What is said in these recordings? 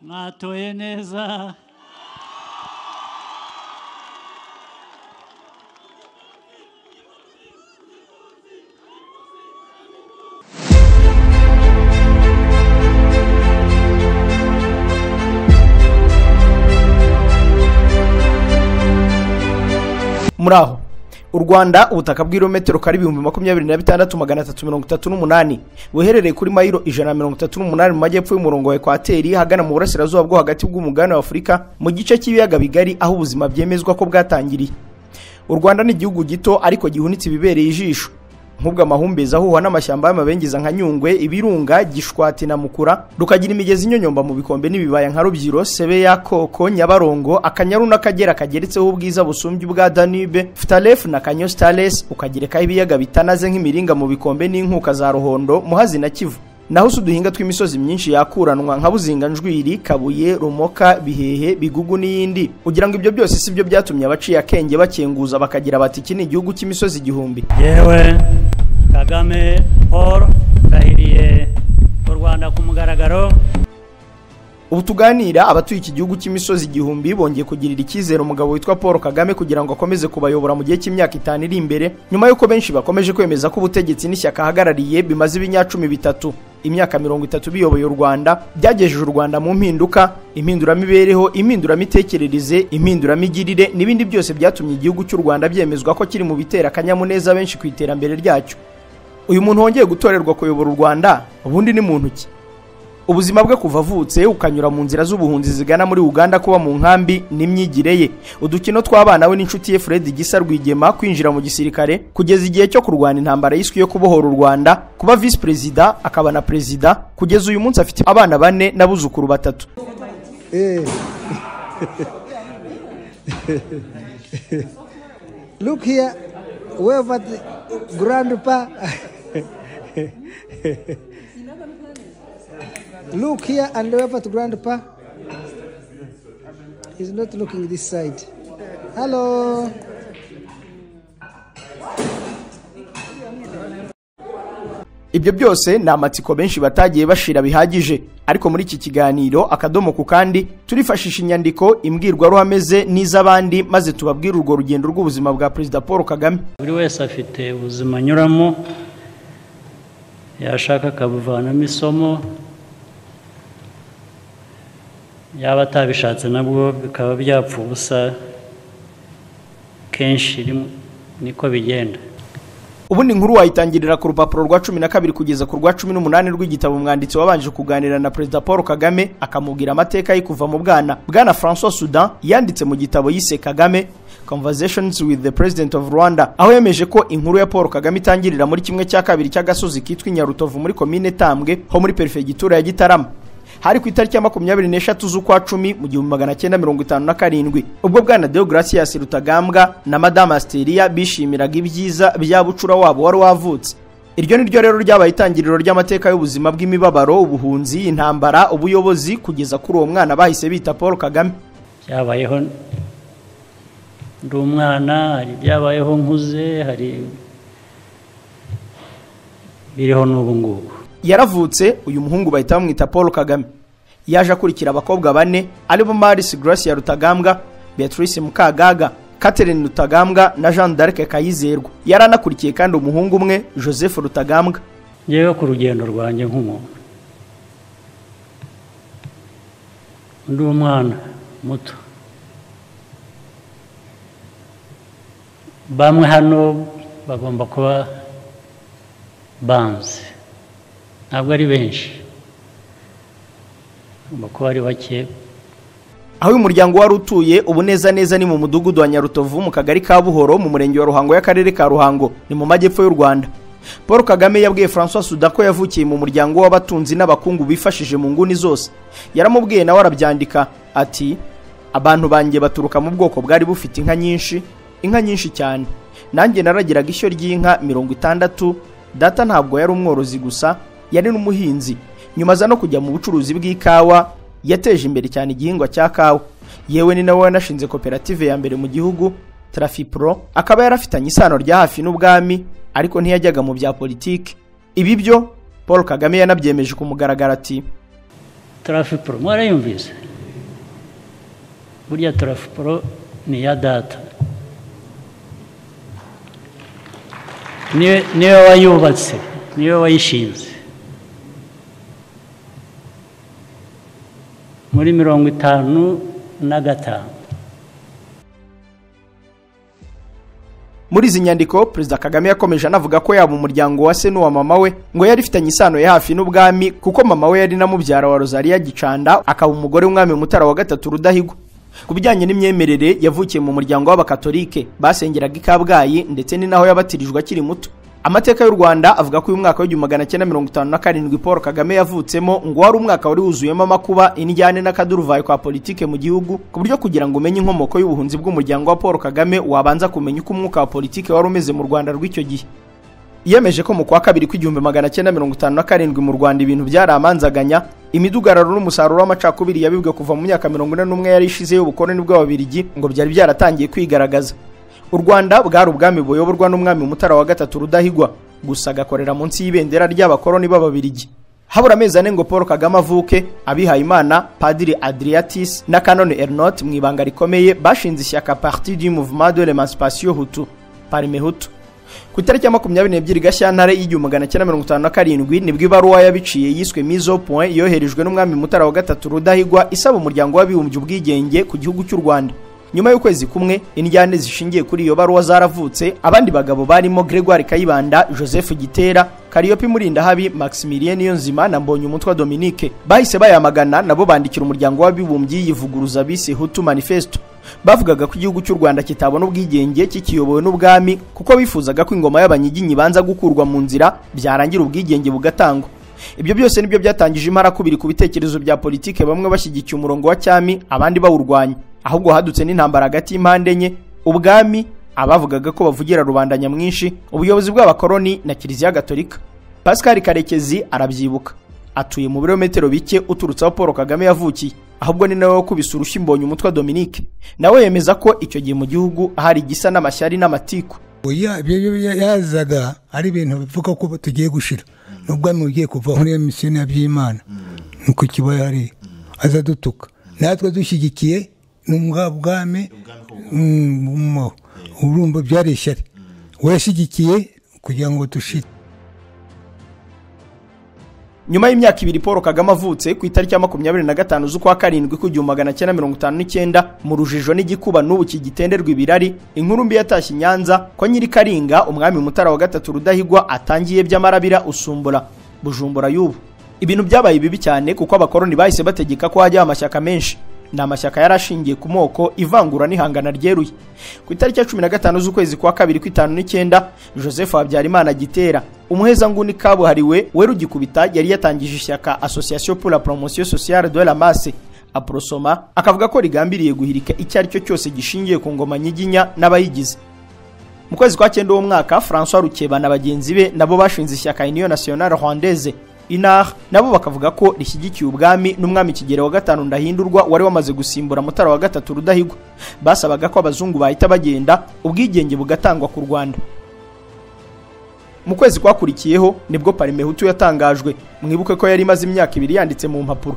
mwatoye neza. Muraho u Rwanda ubutaka bw'irometero kari 26,338 buherereye kuri mayiro 138 mu majyepfo y'umurongo wa Ekwateri hagana mu burasirazuba bwo hagati bw'umugabane wa Afurika mu gice cy'ibiyaga bigari aho ubuzima byemezwa ko bwatangiriye. U Rwanda ni igihugu gito ariko gihunitse ibibereye ijisho nk'ubwo amahumbeza ahuha n'amashyamba y'amabengeza nka Nyungwe, Ibirunga, Gishwati na Mukura, rukagira imigezi inyonyomba mu bikombe n'ibibaya nka Rubyiro, Sebeya, Koko, Nyabarongo, Akanyaru n'Akagera kageretseho ubwiza busumbye bwa Danube, Ftalef na Kanyostales, ukagereka ibiyaga bitanaze nk'imiringa mu bikombe n'inkuka za Ruhondo, Muhazi na Kivu. Naho uduhinga tw'imisozi myinshi yakuranwa nka Buzinga, Njwiri, Kabuye, Rumoka, Bihehe, Bigugu n'iyindi. Ugira ngo ibyo byose sibyo byatumye abaciye akenge bakenguza bakagira bati iki ni igihugu cy'imisozi igihumbi. Yewe Kagame Paul rahiriye u Rwanda ku mugaragaro. Ubu tuganira abatuye iki gihugu cy'imisozi igihumbi bongeye kugirira icyizere umugabo witwa Paul Kagame kugira ngo akomeze kubayobora mu gihe cy'imyaka 5 iri imbere, nyuma yuko benshi bakomeje kwemeza ko ubutegetsi n'ishyaka ahagarariye bimaze ibinyacumi bitatu, imyaka 30 biyoboye u Rwanda, byagejeje u Rwanda mu mpinduka, impinduramibereho, impinduramitekerereze, impinduramigirire n'ibindi byose byatumye igihugu cy'u Rwanda byemezwa ko kiri mu bitera akanyamuneza benshi ku iterambere ryacyo. Uyu muntu wongeye gutorerwa kuyobora u Rwanda ubundi ni muntu ki? Ubuzima bwe kuva avutse ukanyura mu nzira z'ubuhunzi zigana muri Uganda kuba mu nkambi n'imyigire ye, udukino tw'abana we n'inshuti ye Fred Gisa Rwigema kwinjira mu gisirikare kugeza igihe cyo kurwana intambara y'iswi yo kubohora u Rwanda, kuba vice president akaba na president, kugeza uyu munsi afite abana 4 n'abuzukuru 3. Look here, wave at grandpa. Look here and wave at grandpa. He's not looking this side. Hello. Ibyo byose ni amatsiko benshi batagiye bashira bihagije, ariko muri iki kiganiro akadomo ku kandi turifashisha inyandiko imbwirwaruhameze n'iz'abandi maze tubabwira urwo rugendo rw'ubuzima bwa Perezida Paul Kagame. Buri wese afite ubuzima nyuramo yashaka akabuvanamo isomo, yaba atabishatse nabwo bikaba byapfa ubusa, kenshi niko bigenda. Ubundi nkuru wayitangirira ku rupapuro rwa 12 kugeza ku rwa 18 rw'igitabo umwanditsi wabanje kuganira na Perezida Paul Kagame akamubwira amateka ye kuva mu bwana. Bwana François Soudan yanditse mu gitabo yise Kagame Conversations with the President of Rwanda, aho yemeje ko inkuru ya Paul Kagame itangirira muri kimwe cya kabiri cy'agasozi kitwa Nyarutovu muri commune Tambwe ho muri perefegitura ya Gitarama. Hari ku itariki ya 23 z'ukwa 10 mu 1957 ubwo bwana Deogracias Rutagambwa na Madame Asteria bishimiraga ibyiza bya bucura wabo wari wavutse. Iryo ni ryo rero ryabaye itangiriro ry'amateka y'ubuzima bw'imibabaro, ubuhunzi, intambara, ubuyobozi kugeza kuri uwo mwana bahise bita Paul Kagame. Byabayeho ndi umwana, hari byabayeho nkuze, hari biriho n'ubu ngubu. Yaravutse uyu muhungu bahita bamwita Paul Kagame. Yaje akurikira abakobwa 4 aribo Maris Gracia Rutagambwa, Beatrice Mukagaga, Catherine Rutagambwa na Jean d'Arc Kayizerwa. Yaranakurikiye kandi umuhungu umwe Joseph Rutagambwa. Yewe ku rugendo rwanjye nk'umuntu ndi umwana muto, bamwe hano bagomba kuba banzi, ntabwo ari benshi, bagomba ari bake. Aho uyu muryango wari utuye ubu neza ni mu mudugudu wa Nyarutovu mu kagari ka Buhoro mu murenge wa Ruhango y'akarere ka Ruhango ni mu majyepfo y'u Rwanda. Paul Kagame yabwiye François Soudan ko yavukiye mu muryango w'abatunzi n'abakungu bifashije mu nguni zose. Yaramubwiye nawe arabyandika ati abantu banjye baturuka mu bwoko bwari bufite inka nyinshi cyane. Nanjye naragiraga ishyo ry'inka 60. Data ntabwo yari umworozi gusa, yari n'umuhinzi. Nyuma za no kujya mu bucuruzi bw'ikawa, yateje imbere cyane igihingwa cya kawa. Yewe ni nawe wanashinze koperative ya mbere mu gihugu Trafipro, akaba yarafitanye isano rya hafi n'ubwami ariko ntiyajyaga mu bya politiki. Ibi byo Paul Kagame yanabyemeje ku mugaragaro ati Trafipro mwarayumvise burya Trafipro ni ya data niwe wayubatse niwe wayishinze muri 55. Muri izi nyandiko Perezida Kagame yakomeje anavuga ko yaba umuryango wa se n'uwa mama we ngo yari ifitanye isano ya hafi n'ubwami kuko mama we yari na mubyara wa Rosalia Gicanda akaba umugore w'umwami Mutara wa gatatu Rudahigwa. Ku bijyanye n'imyemerere yavukiye mu muryango w'abakatolike basengeraga i Kabgayi ndetse ni naho yabatirijwe akiri muto. Amateka y'u Rwanda avuga ko uyu mwaka wa 1957 Paul Kagame yavutsemo ngo wari umwaka wari wuzuyemo amakuba injyane n'akaduruvayo kwa politike mu gihugu ku buryo kugira ngo umenye inkomoko y'ubuhunzi bw'umuryango wa Paul Kagame wabanza kumenya uko umwuka wa politike wari umeze mu Rwanda rw'icyo gihe. Yemeje ko mu kwa kabiri kw'igihumbi mu Rwanda ibintu byaramanzaganya, imidugararo n'umusaruro w'amacakubiri yabibwe kuva mu myaka 41 yari ishize y'ubukoloni bw'ababirigi ngo byari byaratangiye kwigaragaza. U Rwanda bwari ubwami buyoborwa n'umwami Mutara wa gatatu Rudahigwa gusa gakorera munsi y'ibendera ry'abakoloni b'ababirigi. Habura amezi ane ngo Paul Kagame avuke, abihaye Imana Padiri Adriatis na Canon Ernot mu ibanga rikomeye bashinze ishyaka Parti du Mouvement de l'Émancipation Hutu Parmehutu. Ku itariki ya 22 Gashyantare y'1957 nibwo ibaruwa yabiciye yiswe Mise au point yoherejwe n'umwami Mutara wa gatatu Rudahigwa isaba umuryango w'abibumbye ubwigenge ku gihugu cy'u Rwanda. Nyuma y'ukwezi kumwe injyane zishingiye kuri iyo baruwa zaravutse, abandi bagabo barimo Gregoire Kayibanda, Joseph Gitera, Kariopi Murindahabi, Maximilien Niyonzima na Mbonyumutwa Dominique bahise bayamagana nabo bandikira umuryango w'abibumbye yivuguruza bise Hutu Manifesto. Bavugaga ko igihugu cy'u Rwanda kitabona ubwigenge kikiyobowe n'ubwami kuko bifuzaga ko ingoma y'abanyiginyi banza gukurwa mu nzira byarangira ubwigenge bugatangwa. Ibyo byose nibyo byatangije impara kubiri ku bitekerezo bya politike, bamwe bashyigikiye umurongo wa cyami abandi bawurwanya. Ahubwo hadutse n'intambara hagati y'impande enye, ubwami abavugaga ko bavugira rubanda nyamwinshi, ubuyobozi bw'abakoloni na Kiliziya Gatolika. Pascal Karekezi arabyibuka, atuye mu birometero bike uturutse aho Paul Kagame yavukiye, ahubwo ni nawe wakubise urushyi Mbonyumutwa Dominique. Nawe yemeza ko icyo gihe mu gihugu ahari gisa n'amashyari n'amatiku. Oya ibyo yazaga ari ibintu bivuga ko tugiye gushira n'ubwami bugiye kuva muri misiyo y'Imana nuko kibaye ari azadutuka natwe dushyigikiye n'ubwami urumva byari ishyari washyigikiye kugira ngo dushire. Nyuma y'imyaka ibiri Paul Kagame avutse ku itariki ya 25 z'ukwa karindwi ku1959 mu rujijo n'igikuba n'ubu kigitenderwa ibirari, inkuru mbi yatashye Nyanza ko nyiri Karinga umwami Mutara wa gatatu Rudahigwa atangiye by'amarabira usumbura Bujumbura y'ubu. Ibintu byabaye bibi cyane kuko abakoloni bahise bategeka ko hajya amashyaka menshi. Ni amashyaka yarashingiye ku moko, ivangura n'ihangana ryeruye. Ku itariki ya 15 z'ukwezi kwa kabiri kw'itanu Joseph Habyarimana Gitera umuheza nguni kabuhariwe werugikubita yari yatangije ishyaka Association pour la promotion sociale de la masse Aprosoma, akavuga ko rigambiriye guhirika icyo ari cyo cyose gishingiye ku ngoma nyiginya n'abayigize. Mu kwezi kwa 9 uwo mwaka François Rukeba na bagenzi be nabo bashinze ishyaka Union Nationale Rwandaise Inar, nabo bakavuga ko rishyigikiye ubwami n'umwami Kigeli wa gatanu Ndahindurwa wari wamaze gusimbura Mutara wa gatatu Rudahigwa. Basabaga ko abazungu bahita bagenda ubwigenge bugatangwa ku Rwanda. Mu kwezi kwakurikiyeho nibwo Parmehutu yatangajwe. Mwibuke ko yari imaze imyaka 2 yanditse mu mpapuro.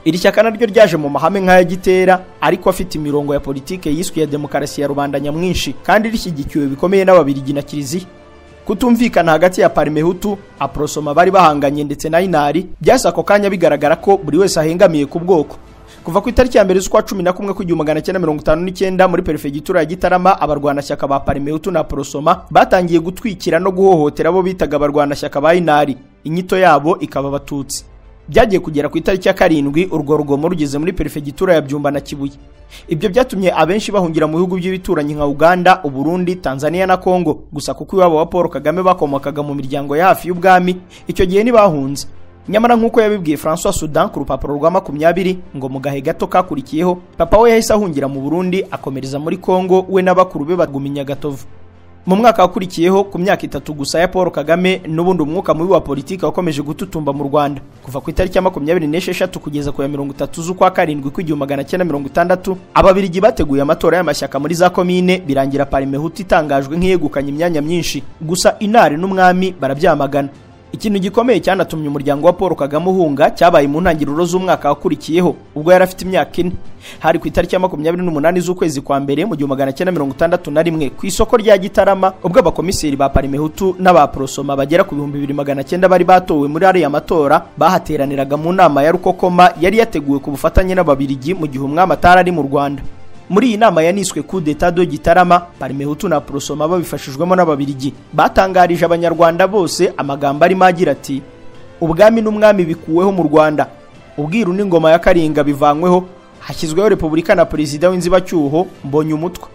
Iri shyaka naryo ryaje mu mahame nk'aya Gitera ariko afite imirongo ya politike yiswe ya demokarasi ya rubanda nyamwinshi kandi rishyigikiwe bikomeye n'ababirigi na Kiliziya. Kutumvikana hagati ya Parmehutu, Aprosoma bari bahanganye ndetse na Inari byasako kanya bigaragara ko buri wese ahengamiye ku bwoko. Kuva ku itariki ya 1 z'ukwa 11 ku1959 muri perefegitura ya Gitarama abarwanashyaka ba Parmehutu na Aprosoma batangiye gutwikira no guhohotera abo bitaga abarwanashyaka ba Inari, inyito yabo ikaba Abatutsi. Byagiye kugera ku itariki ya 7 urwo rugomo rugeze muri perefegitura ya Byumba na Kibuye. Ibyo byatumye abenshi bahungira mu bihugu by'ibituranyi nka Uganda, Uburundi, Tanzania na Kongo, gusa kuko iwabo wa Paul Kagame bakomokaga mu miryango ya hafi y'ubwami icyo gihe ntibahunze. Nyamara nk'uko yabibwiye François Soudan ku rupapuro rwa 20 ngo mu gahe gato kakurikiyeho papa we yahise ahungira mu Burundi akomereza muri Kongo we n'abakuru be baguminya Gatovu. Mu mwaka wakurikiyeho ku myaka 3 gusa ya Paul Kagame n'ubundi umwuka mubi wa politiki wakomeje gututumba mu Rwanda. Kuva ku itariki ya 26 kugeza ku ya 30 z'ukwa karindwi ku1960 ababirigi bateguye amatora y'amashyaka muri za komine birangira Parmehutu itangajwe nk'iyegukanye imyanya myinshi, gusa Inari n'umwami barabyamagana. Ikintu gikomeye cyanatumye umuryango wa Paul Kagame uhunga cyabaye mu ntangiriro z'umwaka wakurikiyeho ubwo yari afite imyaka 4. Hari ku itariki ya 28 z'ukwezi kwa mbere mu 1961 ku isoko rya Gitarama ubwo abakomiseri ba Parimehutu n'abaprosoma bagera ku 2900 bari batowe muri ariya matora bahateraniraga mu nama ya Rukokoma yari yateguwe ku bufatanye n'ababirigi mu gihe umwami atari mu Rwanda. Muri iyi nama yaniswe coup d'état de Gitarama, Parimehutu na Prosoma babifashijwemo n'ababirigi batangarije abanyarwanda bose amagambo arimo agira ati: ubwami n'umwami bikuweho mu Rwanda, ubwiru n'ingoma ya Karinga bivanyweho, hashyizweho repubulika na perezida w'inzibacyuho mbonye umutwe.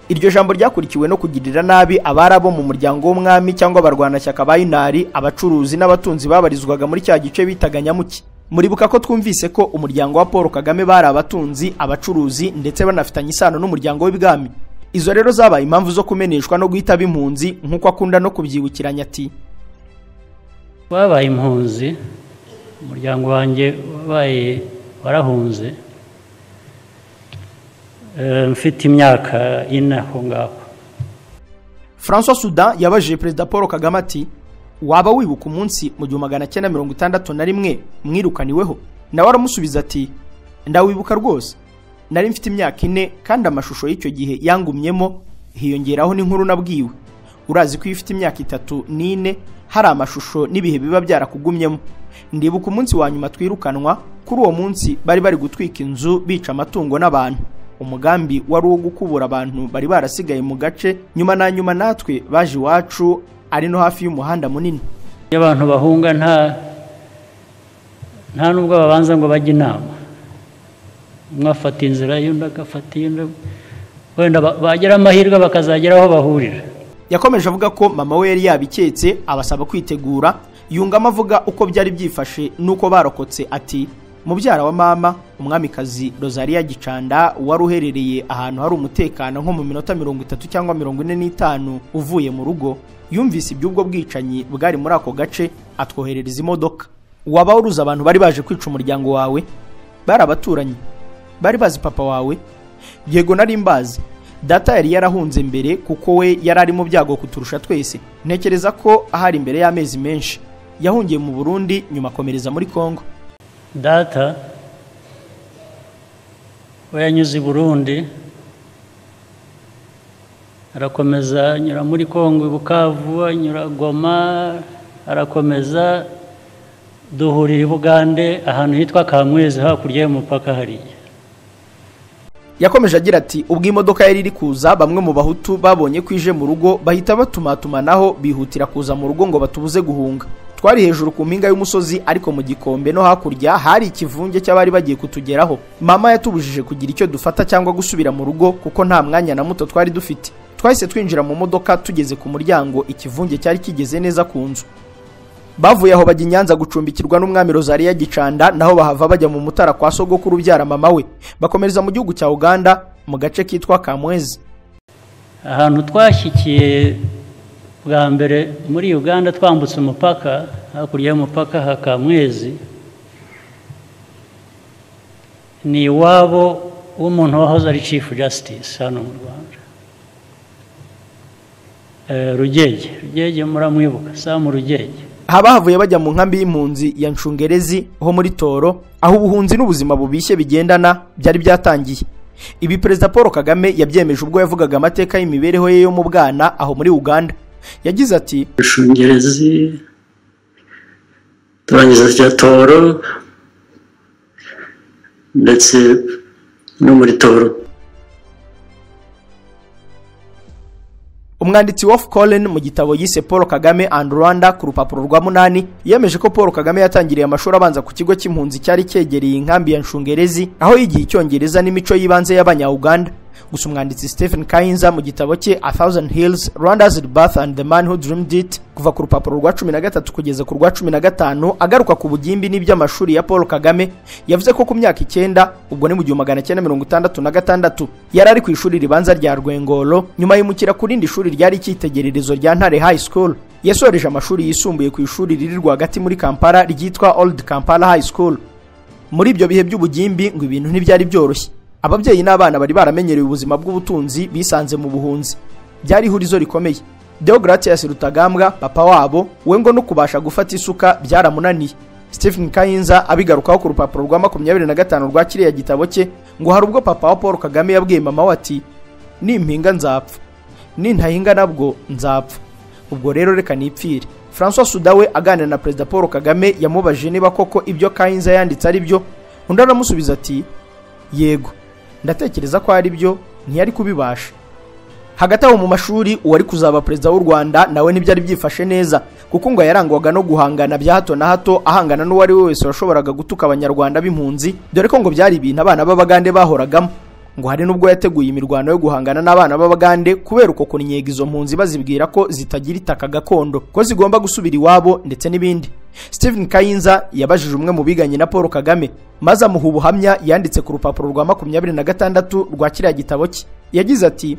Iryo jambo ryakurikiwe no kugirira nabi abarabo mu muryango w'umwami cyangwa abarwanashyaka ba Inari, abacuruzi n'abatunzi babarizwaga muri cya gice bitaga Nyamuki. Muribuka ko twumvise ko umuryango wa Paul Kagame bari abatunzi, abacuruzi ndetse banafitanye isano n'umuryango w'ibwami. Izo rero zabaye impamvu zo kumeneshwa no guhita b'impunzi nk'uko akunda no kubyibukiranya ati: babaye impunzi, umuryango wanjye wabaye warahunze, mfite imyaka 4 aho ngaho. François Soudan yabajije Perezida Paul Kagame ati: waba wibuka umunsi mu 1961 mwirukaniweho? Nawe aramusubiza ati: ndawibuka rwose, nari mfite imyaka 4 kandi amashusho y'icyo gihe yangumyemo, hiyongeraho n'inkuru nabwiwe. Urazi ko ifite imyaka 3 n'4 hari amashusho n'ibihe biba byarakugumyemo. Ndibuka umunsi wa nyuma twirukanwa, kuri uwo munsi bari bari gutwika inzu bica amatungo n'abantu. Umugambi wari uwo gukubura abantu bari barasigaye mu gace, nyuma na nyuma natwe baje iwacu ari no hafi y'umuhanda munini. Abantu bahunga nta nubwo babanza ngo bajye inama, mwafata inzira y'undi agafata iyindi, wenda bagera amahirwe bakazagera aho bahurira. Yakomeje avuga ko mama we yari yabiketse, abasaba kwitegura, yungamo avuga uko byari byifashe nuko barokotse ati: mubyara wa mama umwamikazi Rosalia Gicanda wari uherereye ahantu hari umutekano nko mu minota 30 cyangwa 45 uvuye mu rugo, yumvise iby'ubwo bwicanyi bwari muri ako gace, atwoherereza imodoka. Waba uruza abantu bari baje kwica umuryango wawe? Bari abaturanyi? Bari bazi papa wawe? Yego nari mbazi. Data yari yarahunze mbere kuko we yari ari mu byago kuturusha twese. Ntekereza ko ahari imbere y'amezi menshi yahungiye mu Burundi nyuma akomereza muri Kongo. Data we yanyuze i Burundi arakomeza anyura muri Kongo, Bukavu, anyura Goma, arakomeza duhurira i Bugande ahantu hitwa Kamwezi hakurya y'umupaka hariya. Yakomeje agira ati: ubwo imodoka yari iri kuza, bamwe mu bahutu babonye kwije mu rugo bahita batumatumanaho bihutira kuza mu rugo ngo batubuze guhunga. Twari hejuru ku mpinga y'umusozi, ariko mu gikombe no hakurya hari ikivunge cy'abari bagiye kutugeraho. Mama yatubujije kugira icyo dufata cyangwa gusubira mu rugo kuko nta mwanya na muto twari dufite. Twahise twinjira mu modoka, tugeze ku muryango ikivunge cyari kigeze neza ku nzu. Bavuye aho bajya Nyanza gucumbikirwa n'umwami Rosalia Gicanda, naho bahava bajya mu Mutara kwa sogokuru ubyara mama we, bakomereza mu gihugu cya Uganda mu gace kitwa Kamwezi. Ahantu twashyikiye bwa mbere muri Uganda twambutse umupaka, hakurya y'umupaka ha Kamwezi, ni iwabo w'umuntu wahoze ari Chief Justice hano mu Rwanda, Rugege muramwibuka, Sam Rugege. Habahavuye bajya mu nkambi y'impunzi ya Nshungerezi ho muri Toro, aho ubuhunzi n'ubuzima bubishye bigendana byari byatangiye. Ibi Perezida Paul Kagame yabyemeje ubwo yavugaga amateka y'imibereho ye yo mu bwana aho muri Uganda. Yagize ati: Nshungerezi turangiza cya Toro ndetse no muri Toro. Umwanditsi Wolf Collen mu gitabo yise Paul Kagame and Rwanda ku rupapuro rwa 8 yemeje ko Paul Kagame yatangiriye amashuri abanza ku kigo cy'impunzi cyari cyegereye inkambi ya Nshungerezi, aho yigiye icyongereza n'imico y'ibanze y'abanya-Uganda. Gusa umwanditsi Stephen Kayinza mu gitabo cye A Thousand Hills, Rwanda's Rebirth and the Man Who Dreamed It, kuva ku rupapuro rwa 13 kugeza ku rwa 15, agaruka ku bugimbi n'iby'amashuri ya Paul Kagame, yavuze ko ku myaka 9, ubwo ni mu 1966, yari ari ku ishuri ribanza rya Rwengolo, nyuma yimukira ku rindi shuri ryari icyitegererezo rya Ntare High School. Yasoreje amashuri yisumbuye ku ishuri riri rwagati muri Kampala ryitwa Old Kampala High School. Muri ibyo bihe by'ubugimbi ngo ibintu ntibyari byoroshye. Ababyeyi n'abana bari baramenyereye ubuzima bw'ubutunzi, bisanze mu buhunzi. Byari ihurizo rikomeye. Deogratias Rutagambwa papa wabo we ngo no kubasha gufata isuka byaramunaniye. Stephen Kayinza abigarukaho ku rupapuro rwa 25 rwa kiriya gitabo cye ngo hari ubwo papa wa Paul Kagame yabwiye mama we ati nimpinga nzapfa, nintahinga nabwo nzapfa, ubwo rero reka nipfire. François Sudawe aganira na Perezida Paul Kagame yamubajije niba koko ibyo Kayinza yanditse ari byo, undi aramusubiza ati yego ndatekereza ko ari byo, ntiyari kubibasha. Hagati aho mu mashuri uwari kuzaba perezida w'u Rwanda nawe ntibyari byifashe neza, kuko ngo yarangwaga no guhangana bya hato na hato, ahangana n'uwari wese washoboraga gutuka abanyarwanda b'impunzi, dore ko ngo byari ibintu abana b'Abagande bahoragamo. Ngo hari nubwo yateguye imirwano yo guhangana n'abana b'Abagande kubera uko kunyega izo mpunzi bazibwira ko zitagira itaka gakondo, ko zigomba gusubira iwabo ndetse n'ibindi. Stephen Kayinza yabajije umwe mu biganye na Paul Kagame maze amuha ubuhamya yanditse ku rupapuro rwa 26 rwa kiriya gitabo cye. Yagize ati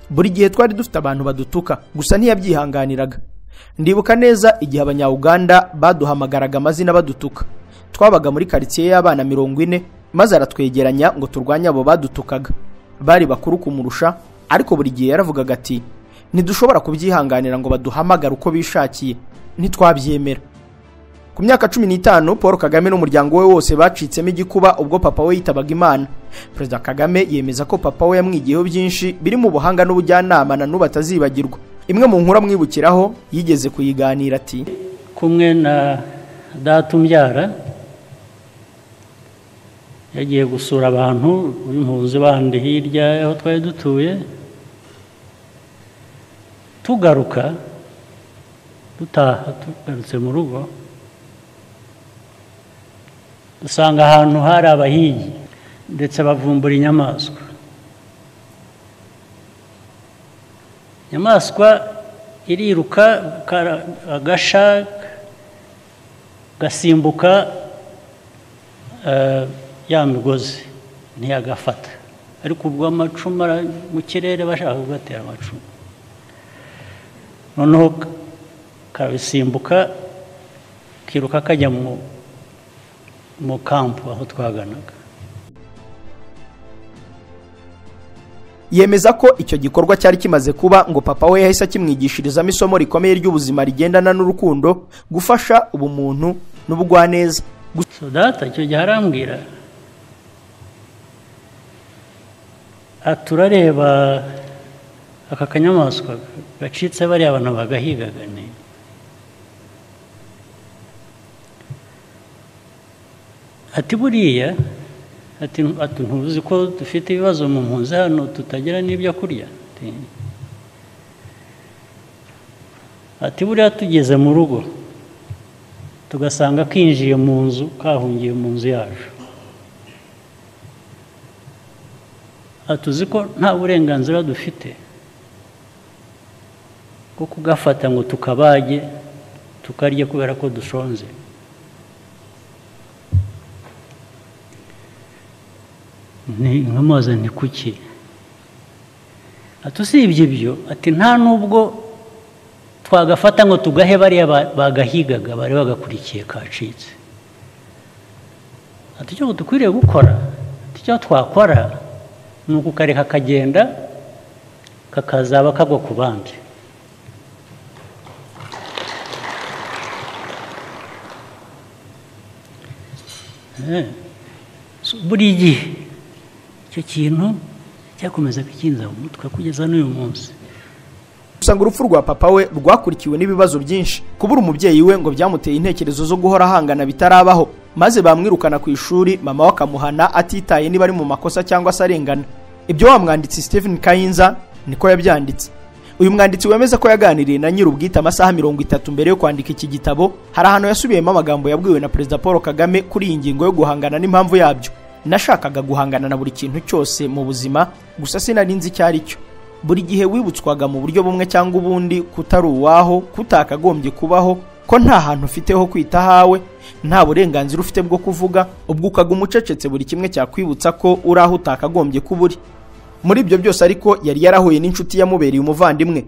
buri gihe twari dufite abantu badutuka, gusa ntiyabyihanganiraga. Ndibuka neza igihe abanya-Uganda baduhamagaraga amazina badutuka. Twabaga muri quartier y'abana 40 maze aratwegeranya ngo turwanye abo badutukaga. Bari bakuru kumurusha, ariko buri gihe yaravugaga ati ntidushobora kubyihanganira ngo baduhamagara uko bishakiye, ntitwabyemera. Ku myaka 15 Paul Kagame n'umuryango we wose bacitsemo igikuba ubwo papa we yitabaga Imana. Perezida Kagame yemeza ko papa we yamwigiyeho byinshi biri mu buhanga n'ubujyanama na nuba atazibagirwa. Imwe mu nkuru amwibukiraho yigeze kuyiganira ati kumwe na data umbyara yagiye gusura abantu b'impunzi bandi hirya aho twari dutuye, tugaruka tugarutse mu rugo dusanga ahantu hari abahigi ndetse bavumbura inyamaswa. Inyamaswa iriruka agasha gasimbuka ya migozi ntiyagafata, ariko ubwo amacumu mu kirere bashaka kugatera amacumu, noneho kabisimbuka kiruka kajya mu kampu aho twaganaga. Yemeza ko icyo gikorwa cyari kimaze kuba ngo papa we yahise akimwigishirizamo isomo rikomeye ry'ubuzima rigendana n'urukundo, gufasha ubumuntu n'ubugwaneza. So data icyo gihe arambwira turareba aka kanyamaswa gacitse bariya abantu bagahigaga ne ati buriya ati ntuzi ko dufite ibibazo mu mpunzi hano tutagira n'ibyo kurya. Ati buriya tugeze mu rugo tugasanga kinjiye mu nzu, kahungiye mu nzu yacu, atuzi ko nta burenganzira dufite bwo kugafata ngo tukabage tukarye kubera ko dushonze. Nkamubaza nti kuki? Usibye ibyo ati nta nubwo twagafata ngo tugahe bariya bagahigaga bari bagakurikiye kacitse. Ati icyo dukwiriye gukora, icyo twakora ni ukukareka kagenda kakazaba kagwa ku bandi. Buri gihe icyo kintu cyakomeza kukinza mu mutwe kugeza n'uyu munsi. Usanga urupfu rwa papa we rwakurikiwe n'ibibazo byinshi. Kubura umubyeyi we ngo byamuteye intekerezo zo guhora ahangana bitarabaho, maze bamwirukana ku ishuri, mama wakamuhana atitaye niba ari mu makosa cyangwa se arengana. Ibyo wa mwanditsi Stephen Kayinza niko yabyanditse. Uyu mwanditsi wemeza ko yaganiriye na nyir'ubwite amasaha 30 mbere yo kwandika iki gitabo. Hari ahantu yasubiyemo amagambo yabwiwe na Perezida Paul Kagame kuri iyi ngingo yo guhangana n'impamvu yabyo. Nashakaga guhangana na buri kintu cyose mu buzima, gusa sinari nzi icyo ari cyo. Buri gihe wibutswaga mu buryo bumwe cyangwa ubundi kutari uwaho, kutakagombye kubaho, ko nta hantu ufite ho kwita hawe, nta burenganzira ufite bwo kuvuga, ubwo ukaguma ucecetse buri kimwe cyakwibutsa ko uri aho utakagombye kuba uri. Muri ibyo byose ariko yari yarahuye n'inshuti yamubereye umuvandimwe,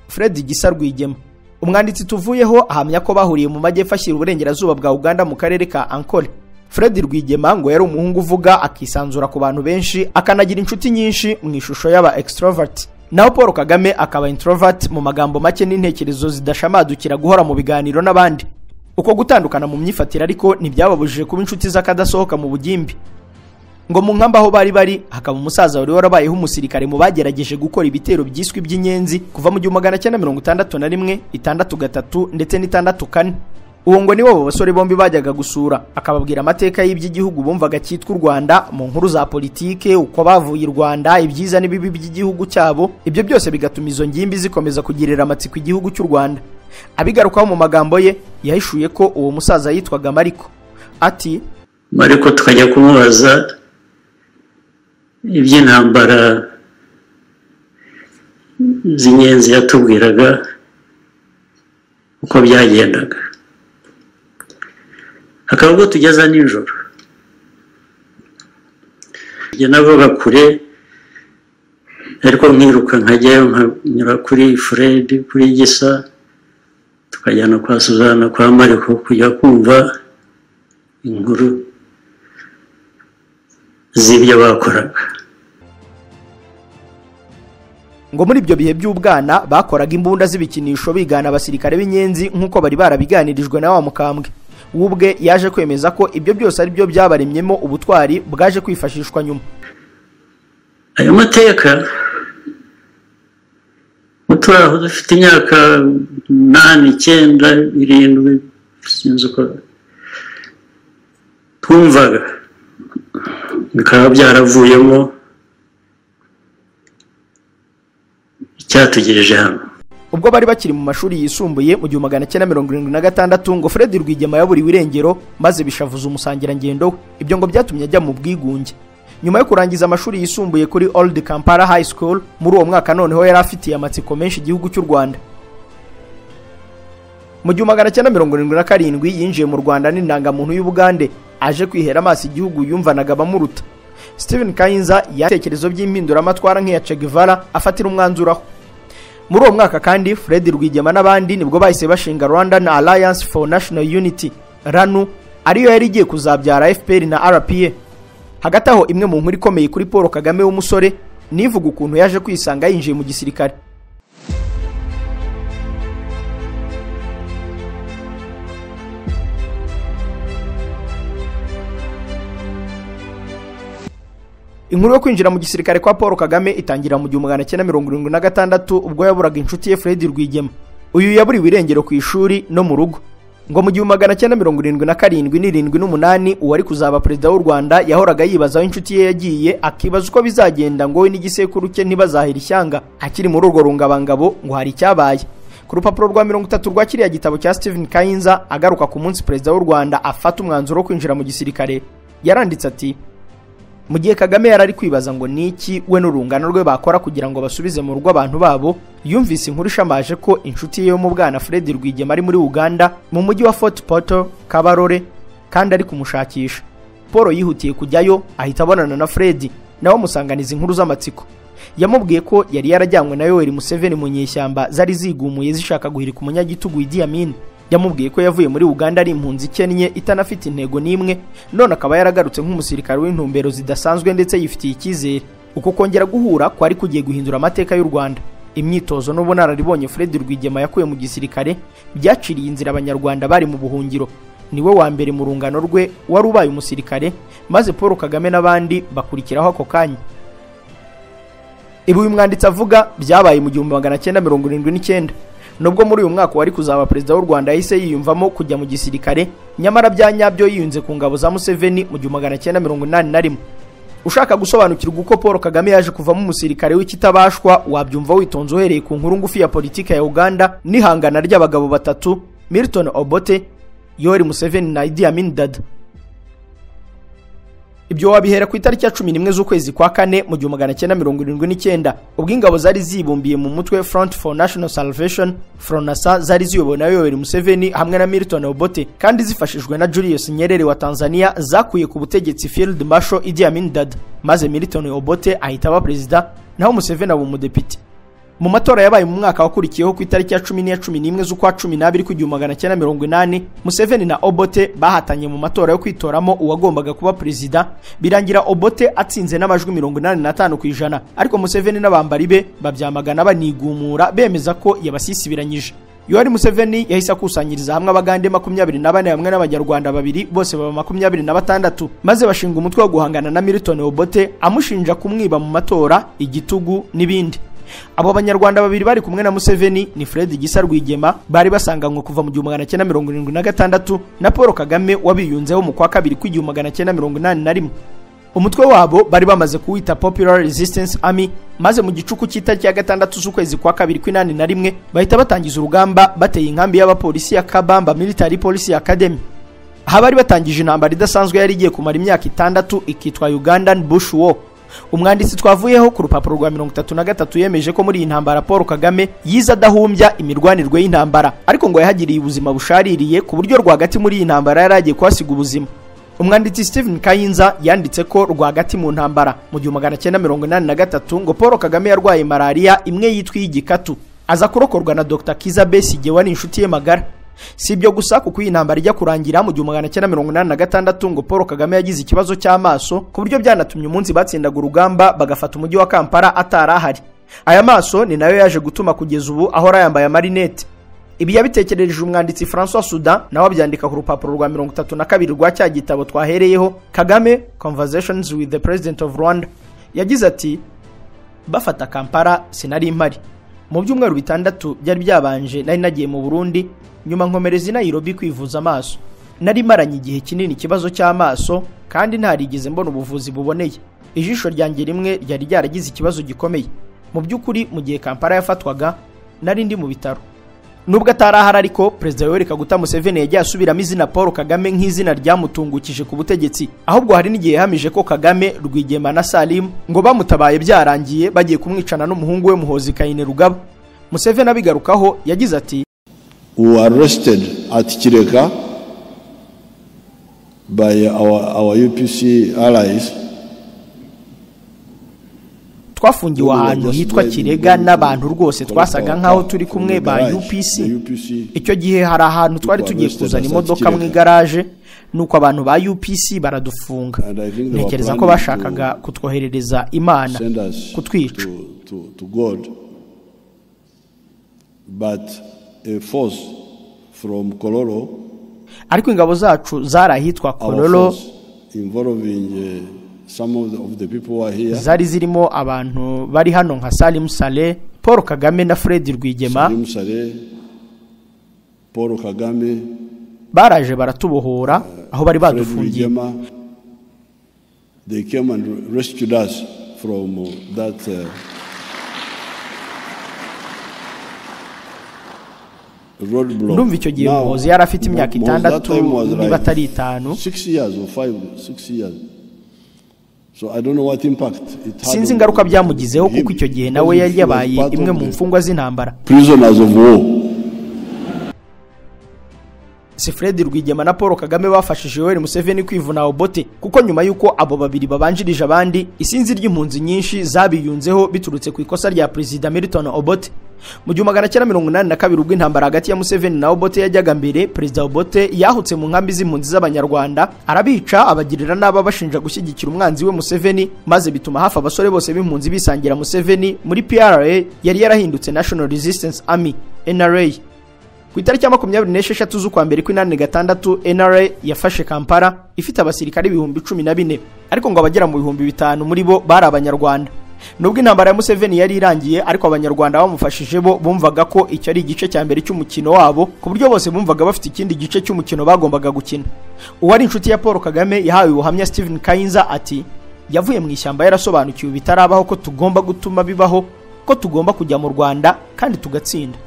Fred Gisa Rwigema. Umwanditsi tuvuyeho ahamya ko bahuriye mu majyepfo ashyira uburengerazuba bwa Uganda mu karere ka Ankole. Fred Rwigema ngo yari umuhungu uvuga, akisanzura ku bantu benshi, akanagira inshuti nyinshi mu ishusho y'aba extrovert. naho Paul Kagame akaba introvert, mu magambo make n'intekerezo zidashamadukira guhora mu biganiro n'abandi. Uko gutandukana mu myifatire ariko ntibyababujije kuba inshuti z'akadasohoka mu bugimbi. Ngo mu nkamba aho bari hakaba umusaza wari warabayeho umusirikare mu bagerageje gukora ibitero byiswe by'inyenzi kuva mu 1961, 63 ndetse n'64. Uwo ngo nibo basore bombi bajyaga gusura, akababwira amateka y'iby'igihugu bumvaga cyitwa u Rwanda mu nkuru za politike, uko bavuye i Rwanda, ibyiza n'ibibi by'igihugu cyabo. Ibyo byose bigatuma izo ngimbi zikomeza kugirira amatsiko igihugu cy'u Rwanda. Abigarukaho mu magambo ye, yahishuye ko uwo musaza yitwaga Mariko. Ati Mariko tukajya kumubaza iby'intambara z'inyenzi yatubwiraga uko byagendaga. Hakaba ubwo tugeza nijoro, njye navuga kure ariko nkiruka nkajyayo nkanyura kuri Fred, kuri Gisa, tukajyana kwa Suzana, kwa Mariko kujya kumva inkuru z'ibyo bakoraga. Ngo muri ibyo bihe by'ubwana bakoraga imbunda z'ibikinisho bigana abasirikare b'inyenzi nk'uko bari barabiganirijwe na wa Mukambwe. Ubwe yaje kwemeza ko ibyo byose ari byo byabaremyemo ubutwari bwaje kwifashishwa nyuma. Ayo mateka muturaho dufite imyaka 8, 9, 7 sinzi uko twumvaga, bikaba byaravuyemo icyatugejeje hano. Ubwo bari bakiri mu mashuri yisumbuye mu 1976, ngo Fred Rwigema yaburiwe irengero maze bishavuza umusangirangendo we. Ibyo ngo byatumye ajya mu bwigunge. Nyuma yo kurangiza amashuri yisumbuye kuri Old Kampala High School, muri uwo mwaka noneho yari afitiye amatsiko menshi igihugu cy'u Rwanda. Mu 1977 yinjiye mu Rwanda n'indangamuntu y'Ubugande, aje kwihera amaso igihugu yumvanaga bamuruta. Stephen Kayinza yatekerezo by'impinduramatwara nk'iya Che Guevara afatira umwanzuraho. Muri uwo mwaka kandi Fred Rwigema n'abandi nibwo bahise bashinga Rwandan Alliance for National Unity, RANU, ariyo yari igiye kuzabyara FPR na RPA. Hagati aho imwe mu nkuru ikomeye kuri Paul Kagame w'umusore nivuga ukuntu yaje kwisanga yinjiye mu gisirikare. Inkuru yo kwinjira mu gisirikare kwa Paul Kagame itangira mu 1976 ubwo yaburaga inshuti ye Fred Rwigema. Uyu yaburiwe irengero ku ishuri no mu rugo. Ngo mu 1977 n'78 uwari kuzaba perezida w'u Rwanda yahoraga yibaza aho inshuti ye yagiye, akibaza uko bizagenda ngo we n'igisekuru cye ntibazahira ishyanga. Akiri muri urwo rungabangabo ngo hari icyabaye. Ku rupapuro rwa 30 rwa kiriya gitabo cya Stephen Kayinza agaruka ku munsi perezida w'u Rwanda afata umwanzuro wo kwinjira mu gisirikare, yaranditse ati: mu gihe Kagame yarari kwibaza ngo niki we n'urungano rwe bakora kugira ngo basubize mu rugo abantu babo, yumvise inkuru ishamaje ko inshuti ye yo mu bwana Fred Rwigema ari muri Uganda mu mujyi wa Fort Portal, Kabarore, kandi ari kumushakisha. Paul yihutiye kujyayo, ahita abonana na Fred, nawe amusanganiza inkuru z'amatsiko. Yamubwiye ko yari yarajyanywe na Yoweri Museveni mu nyeshyamba zari zigumuye zishaka guhirika umunyagitugu Idi Amin. Yamubwiye ko yavuye muri Uganda ari impunzi ikennye itanafite intego n'imwe, none akaba yaragarutse nk'umusirikare w'intumbero zidasanzwe ndetse yifitiye icyizere. Uko kongera guhura kwari kugiye guhindura amateka y'u Rwanda. Imyitozo n'ubunararibonye Fred Rwigema yakuye mu gisirikare byaciriye inzira abanyarwanda bari mu buhungiro. Niwe wa mbere mu rungano rwe wari ubaye umusirikare, maze Paul Kagame n'abandi bakurikiraho ako kanya. Ibi uyu mwanditsi avuga byabaye mu 1979. Nubwo muri uyu mwaka wari kuzaba perezida w'u Rwanda yahise yiyumvamo kujya mu gisirikare, nyamara byanyabyo yiyunze ku ngabo za Museveni mu 1981. Ushaka gusobanukirwa uko Paul Kagame yaje kuvamo umusirikare w'ikitabashwa, wabyumva witonze uhereye ku nkuru ngufi ya politiki ya Uganda n'ihangana ry'abagabo batatu, Milton Obote, Yoweri Museveni na Idi Amin Dada. Ibyo wabihera ku itariki ya 11 z'ukwezi kwa 4 mu 1979, ubwo ingabo zari zibumbiye mu mutwe Front for National Salvation, FRONASA, zari ziyobowe na Yoweri Museveni hamwe na Milton Obote, kandi zifashijwe na Julius Nyerere wa Tanzania, zakuye ku butegetsi Field Marshal Idi Amin Dada, maze Milton Obote ahita aba perezida naho Museveni aba umudepite. Mu matora yabaye mu mwaka wakurikiyeho ku itariki ya 11 z'ukwa 12 ku 1980, Museveni na Obote bahatanye mu matora yo kwitoramo uwagombaga kuba perezida, birangira Obote atsinze n'amajwi 85%, ariko Museveni n'abambari be babyamagana banigumura bemeza ko yabasisibiranyije. Yoweri Museveni yahise akusanyiriza hamwe abagande 24 hamwe n'abanyarwanda babiri bose baba 26, maze bashinga umutwe wo guhangana na Milton Obote amushinja kumwiba mu matora, igitugu n'ibindi. Abo banyarwanda babiri bari kumwe na Museveni ni Fred Gisa Rwigema, bari basanganywe kuva mu 1976 na Paul Kagame wabiyunzeho mu kwa kabiri ku 1981. Umutwe wabo bari bamaze kuwita Popular Resistance Army, maze mu gicuku cy'itariki ya 6 z'ukwezi kwa kabiri ku 81 bahita batangiza urugamba bateye inkambi y'abapolisi ya Kabamba Military Police Academy. Aha bari batangije intambara idasanzwe yari igiye kumara imyaka 6 ikitwa Ugandan Bush War. Umwanditsi twavuyeho ku rupapuro rwa 33 yemeje ko muri iyi ntambara Paul Kagame yiza adahumbya imirwanirwe y'intambara, ariko ngo yahagiriye ubuzima bushaririye ku buryo rwagati muri iyi ntambara yaragiye kwasiga ubuzima. Umwanditsi Stephen Kayinza yanditse ko rwagati mu ntambara mu 1983 ngo Paul Kagame yarwaye malaria imwe yitwa igikatu, aza kurokorwa na Dr. Kiza Besigye wari inshuti ye magara. Si ibyo gusa kuko iyi ntambara ijya kurangira mu 1986 ngo Paul Kagame yagize ikibazo cy'amaso ku buryo byanatumye umunsi batsindaga urugamba bagafata umujyi wa Kampala atarahari. Aya maso ni nayo yaje gutuma kugeza ubu ahora yambaye amarinete. Ibi yabitekerereje umwanditsi François Soudan nawe abyandika ku rupapuro rwa 32 rwa cya gitabo twahereyeho Kagame Conversations with the President of Rwanda. Yagize ati, bafata Kampala sinari impari. Mu byumweru bitandatu byari byabanje nari nagiye mu Burundi, nyuma nkomereza Nairobi kwivuza amaso. Nari maranye igihe kinini ikibazo cy'amaso kandi ntarigeze mbona ubuvuzi buboneye. Ijisho ryanjye rimwe ryari ryaragize ikibazo gikomeye. Mu by'ukuri mu gihe Kampala yafatwaga nari ndi mu bitaro. Nubwo atarahara ariko Perezida Yoweri Kaguta Museveni yagiye asubiramo izina Paul Kagame nk'izina ryamutungukije ku butegetsi. Ahubwo hari n'igihe yahamije ko Kagame, Rwigema na Salim ngo bamutabaye byarangiye bagiye kumwicana n'umuhungu we Muhozi Kainerugaba. Museveni abigarukaho yagize ati, "We were arrested at Kireka by our UPC allies." Twafungiwe ahantu hitwa Kirega n'abantu rwose twasaga nkaho turi kumwe ba UPC. Icyo gihe hari ahantu twari tugiye kuzana imodoka mu garage, nuko abantu ba UPC baradufunga. Ntekereza ko bashakaga kutwoherereza Imana kutwica. But a force from Kololo, ariko ingabo zacu zarahitwa Kololo involving some of the people who are here, zari zirimo abantu bari hano nka Salim Saleh, Paul Kagame na Fred Rwigema. Salim Saleh, Paul Kagame baraje baratubohora aho bari badufungiye. They came and rescued us from that ndumva icyo gihe Muhozi yari afite imyaka 6 niba atari 5. 6 years or 6 years. So I don't know what impact it had. Sinzi ingaruka byamugizeho kuko icyo gihe nawe yari yabaye imwe mu mfungwa z'intambara. Prisoners of war. Si Fred Rwigema na Paul Kagame bafashije Yoweri Museveni kwivuna Obote, kuko nyuma yuko abo babiri babanjirije abandi, isinzi ry'impunzi nyinshi zabiyunzeho biturutse ku ikosa rya President Milton Obote. Mu 1982 ubwo intambara hagati ya Museveni na Obote yajyaga mbere, President Obote yahutse mu nkambi z'impunzi z'abanyarwanda, arabica abagirira n'aba bashinja gushyigikira umwanzi we Museveni, maze bituma hafi abasore bose b'impunzi bisangira Museveni muri PRA yari yarahindutse National Resistance Army NRA. Ku itariki ya 26 z'ukwa mbere ku 86 NRA yafashe Kampala ifite abasirikare 14,000, ariko ngo abagera mu 5,000 muri bo bari abanyarwanda. Nubwo intambara ya Museveni yari irangiye, ariko abanyarwanda bamufashije bo bumvaga ko icyo ari igice cya mbere cy'umukino wabo, ku buryo bose bumvaga bafite ikindi gice cy'umukino bagombaga gukina. Uwari inshuti ya Paul Kagame yahawe ubuhamya Stephen Kayinza ati, yavuye mu ishyamba yarasobanukiwe bitarabaho ko tugomba gutuma bibaho, ko tugomba kujya mu Rwanda kandi tugatsinda.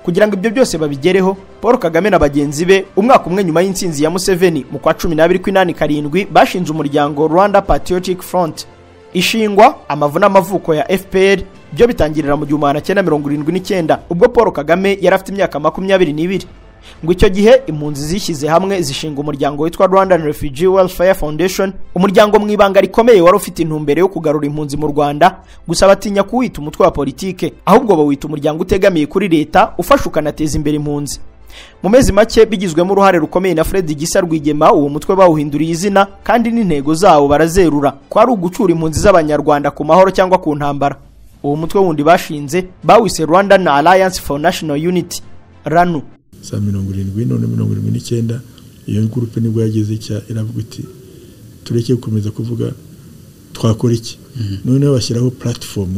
Kugira ngo ibyo byose babigereho, Paul Kagame na bagenzi be umwaka umwe nyuma y'intsinzi ya Museveni mu kwa 12/87 bashinze umuryango Rwanda Patriotic Front. Ishingwa amavuna amavuko ya FPR byo bitangirira mu 1979 ubwo Paul Kagame yari afite imyaka 22. ngo icyo gihe impunzi zishyize hamwe zishinga umuryango witwa Rwandan Refugee Welfare Foundation, umuryango mu ibanga rikomeye wari ufite intumbero yo kugarura impunzi mu Rwanda, gusa batinya kuwita umutwe wa politike, ahubwo bawita umuryango utegamiye kuri leta ufasha ukanateza imbere impunzi. Mu mezi make bigizwemo uruhare rukomeye na Fred Gisa Rwigema, uwo mutwe bawuhinduriye izina kandi n'intego zawo barazerura ko ari ugucura impunzi z'abanyarwanda ku mahoro cyangwa ku ntambara. Uwo mutwe wundi bashinze bawise Rwandan Alliance for National Unity, RANU. Saa 70 none 79 iyo groupe nibwo yageze cya iravuga iti tureke gukomeza kuvuga twakora iki. None bashyiraho platform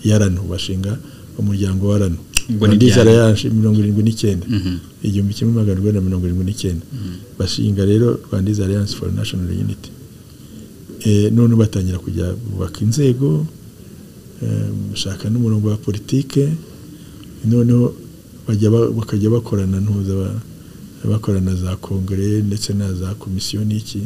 ya RANU, bashinga umuryango wa RANU. Rwandizara yaje 79 igihumbi kimwe magana 1979 bashinga rero Rwandizara Alliance for National Unity. None batangira kujya bubaka inzego, bashaka n'umurongo wa politike, noneho bakajya bakorana bakorana za kongere ndetse na za komisiyo n'iki.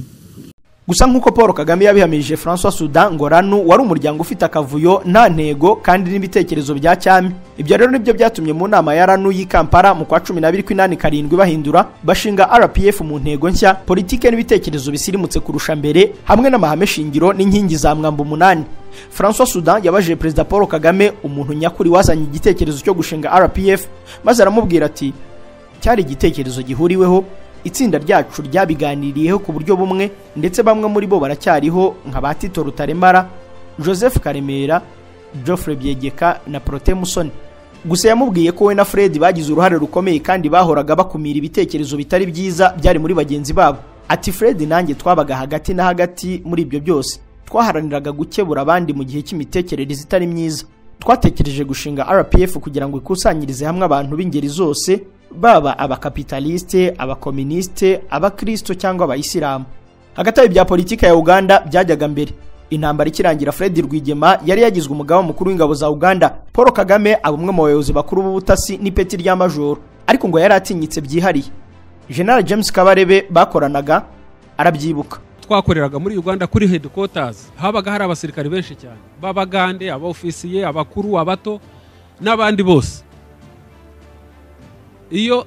Gusa nk'uko Paul Kagame yabihamirije François Soudan, ngo RANU wari umuryango ufite akavuyo nta ntego kandi n'ibitekerezo bya cyami. Ibyo rero nibyo byatumye mu nama ya RANU y'i Kampala mu kwa 12/87 bahindura bashinga RPF mu ntego nshya, politike n'ibitekerezo bisirimutse kurusha mbere, hamwe n'amahame shingiro n'inkingi za mwamba 8. François Soudan yabajije Perezida Paul Kagame umuntu nyakuri wazanye igitekerezo cyo gushinga RPF, maze aramubwira ati cyari igitekerezo gihuriweho, itsinda ryacu ryabiganiriyeho ku buryo bumwe, ndetse bamwe muri bo baracyariho nka Batito Rutaremara, Joseph Karemera, Geoffrey Byegeka na Protais Musoni. Gusa yamubwiye ko we na Fred bagize uruhare rukomeye kandi bahoraga bakumira ibitekerezo bitari byiza byari muri bagenzi babo. Ati Fred nanjye twabaga hagati na hagati muri ibyo byose, twaharaniraga gukebura abandi mu gihe cy'imitekerereze itari myiza. Twatekereje gushinga RPF kugira ngo ikusanyirize hamwe abantu b'ingeri zose, baba abakapitaliste, abakomuniste, abakristo cyangwa abayisilamu. Hagati bya politika ya Uganda byajyaga mbere. Intambara ikirangira Fred Rwigema yari yagizwe umugaba mukuru w'ingabo za Uganda. Paul Kagame abumwe mu bayobozi bakuru b'ubutasi n'ipeti rya majoro, ariko ngo yari atinyitse byihariye. General James Kabarebe bakoranaga arabyibuka. Twakoreraga muri Uganda kuri headquarters, habaga hari abasirikari benshi cyane, babagande, abaofisiye, abakuru, abato n'abandi bose. Iyo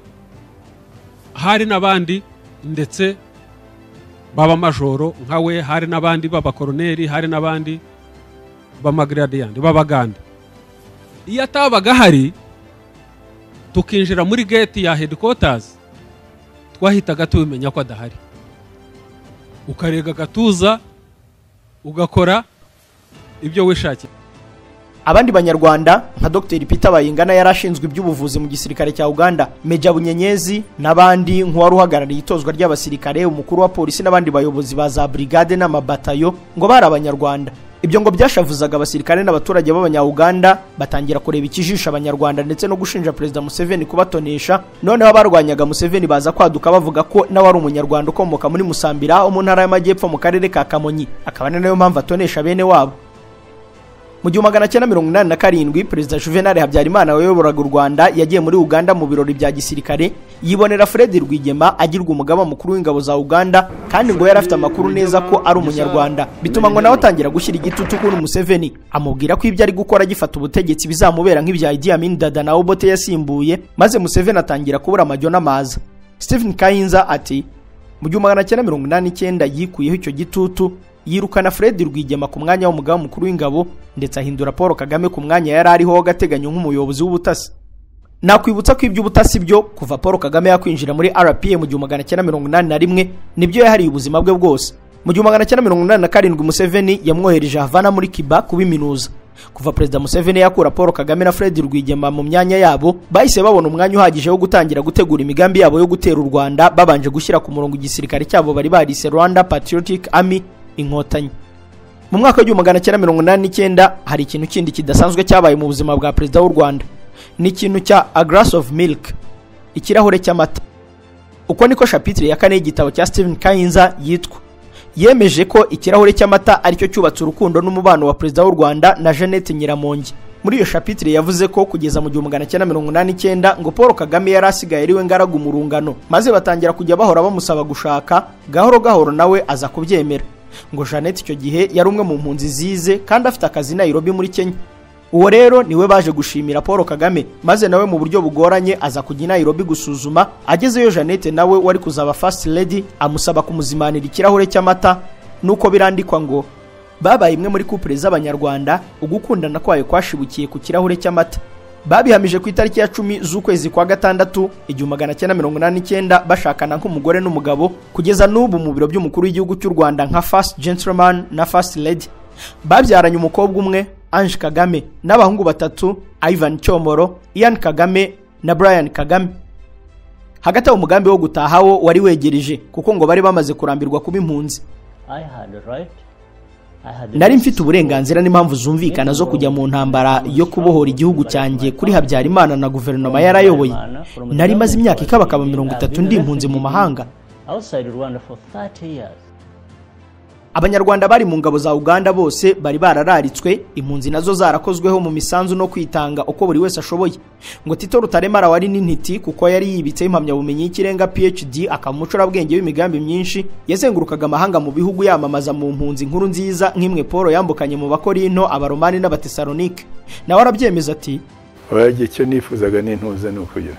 hari n'abandi ndetse baba majoro nkawe, hari n'abandi baba koroneri, hari n'abandi bama gradient babagande. Iyo atabaga hari tukinjira muri gate ya headquarters, twahitaga tubimenya ko adahari, ukarega gatuza ugakora ibyo wishakiye. Abandi banyarwanda nka Dr Peter Bayingana yarashinzwe iby'ubuvuzi mu gisirikare cya Uganda, Meja Bunyenyezi n'abandi nk'uwari uhagarariye itozwa ry'abasirikare, umukuru wa polisi n'abandi bayobozi ba za brigade n'amabatayo ngo bari abanyarwanda. Ibyo ngo byashavuzaga abasirikare n'abaturage b'abanya-Uganda, batangira kureba ikijisha abanyarwanda ndetse no gushinja Perezida Museveni kubatonesha. Noneho abarwanyaga Museveni baza kwaduka bavuga ko nawe ari umunyarwanda ukomoka muri Musambira mu ntara y'Amajyepfo mu karere ka Kamonyi, akaba nayo mpamvu atonesha bene wabo. Mu 1987 Perezida Juvenal Habyarimana wayoboraga u Rwanda yagiye muri Uganda mu birori bya gisirikare, yibonera Fred Rwigema agirwa umugaba mukuru w'ingabo za Uganda, kandi ngo yari afite amakuru neza ko ari umunyarwanda. Bituma ngo nawe atangira gushyira igitutu kuri Museveni, amubwira ko ibyo ari gukora gifata ubutegetsi bizamubera nk'ibya Idi Amin Dada na Obote yasimbuye, maze Museveni atangira kubura amajyo n'amaza. Stephen Kayinza ati mu 1989 yikuyeho icyo gitutu, yirukana Fred Rwigema ku mwanya w'umugaba mukuru w'ingabo, ndetse ahindura Paul Kagame ku mwanya yari ariho w'agateganyo nk'umuyobozi w'ubutasi. Nakwibutsa ko iby'ubutasi byo kuva Paul Kagame yakwinjira muri RPA mu 1981 nibyo yahariye ubuzima bwe bwose. Mu 1987 Museveni yamwohereje Havana muri Cuba kubiminuza. Kuva Perezida Museveni yakura Paul Kagame na Fred Rwigema mu myanya yabo, bahise babona umwanya uhagije wo gutangira gutegura imigambi yabo yo gutera u Rwanda, babanje gushyira ku murongo igisirikare cyabo bari barise Rwanda Patriotic Army, Inkotanyi. Mu mwaka wa 1989 hari ikintu kindi kidasanzwe cyabaye mu buzima bwa Perezida w'u Rwanda. Ni ikintu cya A Glass of Milk, ikirahure cy'amata. Uko niko chapitre ya 4 y'igitabo cya Stephen Kayinza yitwa. Yemeje ko ikirahure cy'amata ari cyo cyubatse urukundo n'umubano wa Perezida w'u Rwanda na Jeannette Nyiramongi. Muri iyo chapitre yavuze ko kugeza mu 1989 ngo Paul Kagame yari asigaye ariwe ngaragu mu rungano, maze batangira kujya bahora bamusaba gushaka, gahoro gahoro nawe aza kubyemera. Ngo Jeannette icyo gihe yari umwe mu mpunzi zize kandi afite akazi Nairobi muri Kenya. uwo rero niwe baje gushimira Paul Kagame, maze nawe mu buryo bugoranye aza kujya i Nairobi gusuzuma. Agezeyo Jeannette nawe wari kuzaba first lady amusaba kumuzimanira ikirahure cy'amata, nuko birandikwa ngo babaye imwe muri couple z'abanyarwanda ugukundana kwayo kwashibukiye ku kirahure cy'amata. Babihamije ku itariki ya 10 z'ukwezi kwa gatandatu 1989 bashakana nk'umugore n'umugabo, kugeza n'ubu mu biro by'umukuru w'igihugu cy'u Rwanda nka first gentleman na first lady. Babyaranye umukobwa umwe, Ange Kagame, n'abahungu batatu, Ivan Cyomoro, Ian Kagame na Brian Kagame. Hagati aho umugambi wo gutahawo wari wegereje kuko ngo bari bamaze kurambirwa kuba impunzi. Nari mfite uburenganzira n'impamvu zumvikana zo kujya mu ntambara yo kubohora igihugu cyanjye kuri Habyarimana na guverinoma yarayoboye. Nari maze imyaka ikabakaba 30 ndi impunzi mu mahanga. Abanyarwanda bari mu ngabo za Uganda bose bari barararitswe, impunzi nazo zarakozweho mu misanzu no kwitanga uko buri wese ashoboye. Ngo Tito Rutaremara wari n'intiti kuko yari yibitse impamyabumenyi y'ikirenga PhD, akamucura bwenge w'imigambi myinshi, yazengurukaga amahanga mu bihugu yamamaza mu mpunzi nkuru nziza nk'imwe Paul yambukanye mu Bakorinto, Abaromani n'Abatesalonike. Nawe arabyemeza ati wagiye cyo nifuzaga n'intuza n'ukugira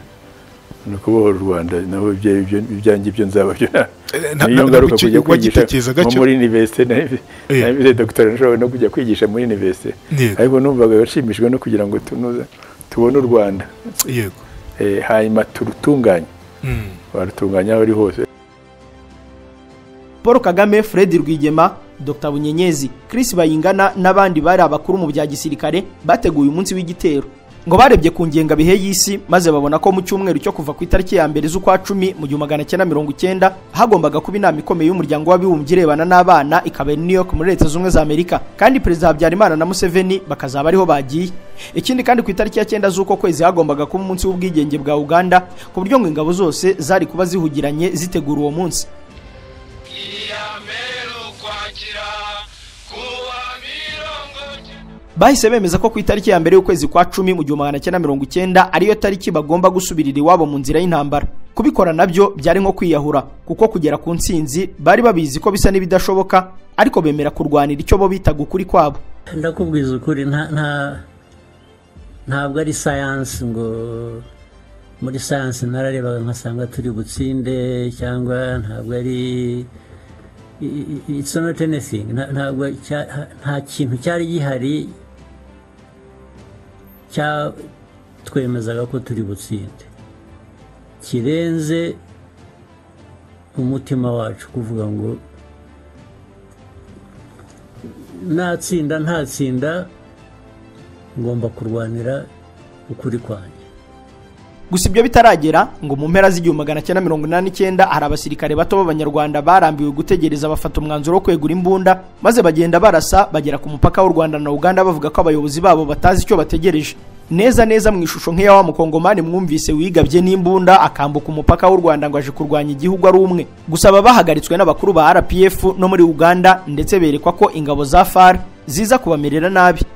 nukubohora u Rwanda, naho ibyanjye byo nzababyo niyo ngaruka kujya kwigisha muri university na doctor nshobora no kujya kwigisha muri university, ariko numvaga bashimishijwe no kugira ngo tubone u Rwanda yego hanyuma turutunganye barutunganya aho ari hose. Paul Kagame, Fred Rwigema, Dr Bunyenyezi, Chris Bayingana n'abandi bari abakuru mu bya gisirikare bateguye umunsi w'igitero. Ngo barebye ku ngenga bihe y'isi maze babona ko mu cyumweru cyo kuva ku itariki ya 2 z'ukwa 10 mu 1990 hagombaga kuba inama ikomeye y'umuryango w'abibumbye irebana n'abana ikaba New York muri Leta Zunze za Amerika, kandi Perezida Habyarimana na Museveni bakazaba ariho bagiye. Ikindi kandi ku itariki ya 9 z'uko kwezi hagombaga kuba umunsi w'ubwigenge bwa Uganda, ku buryo ngo ingabo zose zari kuba zihugiranye zitegura uwo munsi. Bahise bemeza ko ku itariki ya 1 y'ukwezi kwa 10 mu 1990 ariyo tariki bagomba gusubirira iwabo mu nzira y'intambara. Kubikora nabyo byari nko kwiyahura kuko kugera ku ntsinzi bari babizi ko bisa n'ibidashoboka, ariko bemera kurwanira icyo bo bitaga ukuri kwabo. Ndakubwiza ukuri ntabwo ari science, ngo muri science nararebaga nkasanga turi butsinde, cyangwa ntabwo ari it's not anything, ntabwo nta kintu cyari gihari twemezaga ko turi butsinde kirenze umutima wacu kuvuga ngo ntatsinda ngomba kurwanira ukuri kwanjye. Gusa ibyo bitaragera ngo mu mpera z'1989 hari abasirikare bato b'abanyarwanda barambiwe gutegereza bafata umwanzuro wo kwegura imbunda, maze bagenda barasa bagera ku mupaka w'u Rwanda na Uganda bavuga ko abayobozi babo batazi icyo bategereje. Neza mu ishusho nk'iya wa mukongomani mwumvise wigabye n'imbunda akambuka umupaka w'u Rwanda ngo aje kurwanya igihugu ari umwe. Gusa babahagaritswe n'abakuru ba RPF no muri Uganda, ndetse berekwa ko ingabo za FAR ziza kubamerera nabi.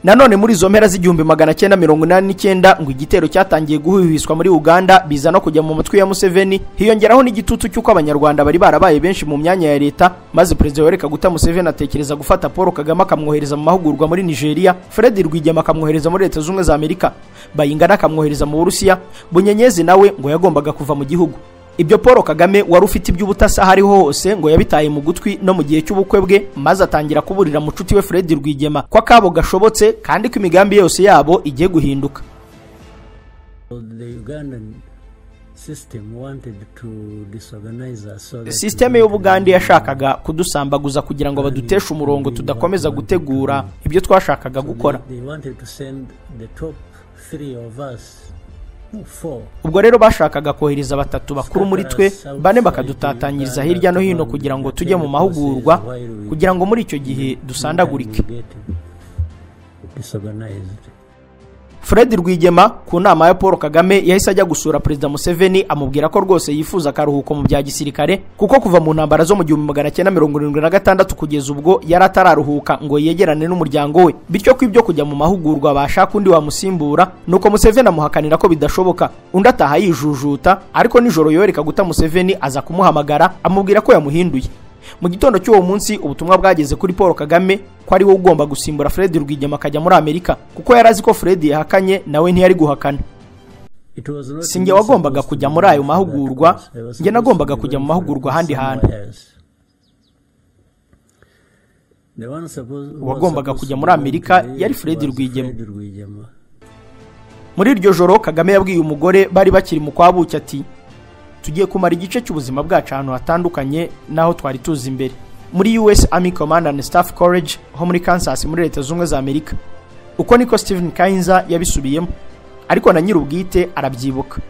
Nanone muri izo mpera z'1989 ngo igitero cyatangiye guhwihwiswa muri Uganda, biza no kujya mu mutwe ya Museveni, hiyongeraho n'igitutu cy'uko abanyarwanda bari barabaye benshi mu myanya ya leta, maze Perezida Yoweri Kaguta Museveni atekereza gufata Paul Kagame akamwohereza mu mahugurwa muri Nigeria, Fred Rwigema akamwohereza muri Leta Zunze za Amerika, Bayingana akamwohereza mu Burusiya, Bunyenyezi nawe ngo yagombaga kuva mu gihugu. Ibyo Paul Kagame wari ufite iby'ubutasa hariho hose ngo yabitaye mu gutwi no mu gihe cy'ubukwe bwe, maze atangira kuburira mucuti we Fred Rwigema ko akabo gashobotse kandi ko imigambi yose yabo igiye guhinduka. System y'Ubugande yashakaga kudusambaguza kugira ngo baduteshe umurongo tudakomeza gutegura ibyo twashakaga gukora. Ubwo rero bashakaga kohereza batatu bakuru muri twe, bane bakadutatanyiriza hirya no hino kugira ngo tujye mu mahugurwa, kugira ngo muri icyo gihe dusandagurike. Fred Rwigema ku nama ya Paul Kagame yahise ajya gusura Perezida Museveni amubwira ko rwose yifuza akaruhuko mu bya gisirikare, kuko kuva mu ntambara zo mu 1976 kugeza ubwo yari atararuhuka ngo yegerane n'umuryango we, bityo ko ibyo kujya mu mahugurwa bashaka undi wamusimbura. Nuko Museveni amuhakanira ko bidashoboka, undi ataha yijujuta, ariko nijoro Yoweri Kaguta Museveni aza kumuhamagara amubwira ko yamuhinduye. Mu gitondo cy'uwo munsi ubutumwa bwageze kuri Paul Kagame ko ari we ugomba gusimbura Fred Rwigema akajya muri Amerika, kuko yari azi ko Fred yahakanye nawe ntiyari guhakana. Sinjye wagombaga kujya muri ayo mahugurwa, njye nagombaga kujya mu mahugurwa ahandi hantu. Uwagombaga kujya muri Amerika yari Fred Rwigema. Muri iryo joro Kagame yabwiye umugore bari bakiri mu kwabuki ati tugiye kumara igice cy'ubuzima bwacu ahantu hatandukanye naho twari tuzi imbere, muri US Army Command and Staff College ho muri Kansas muri Leta Zunze za Amerika. Uko niko Stephen Kainza yabisubiyemo, ariko na nyirubwite arabyibuka.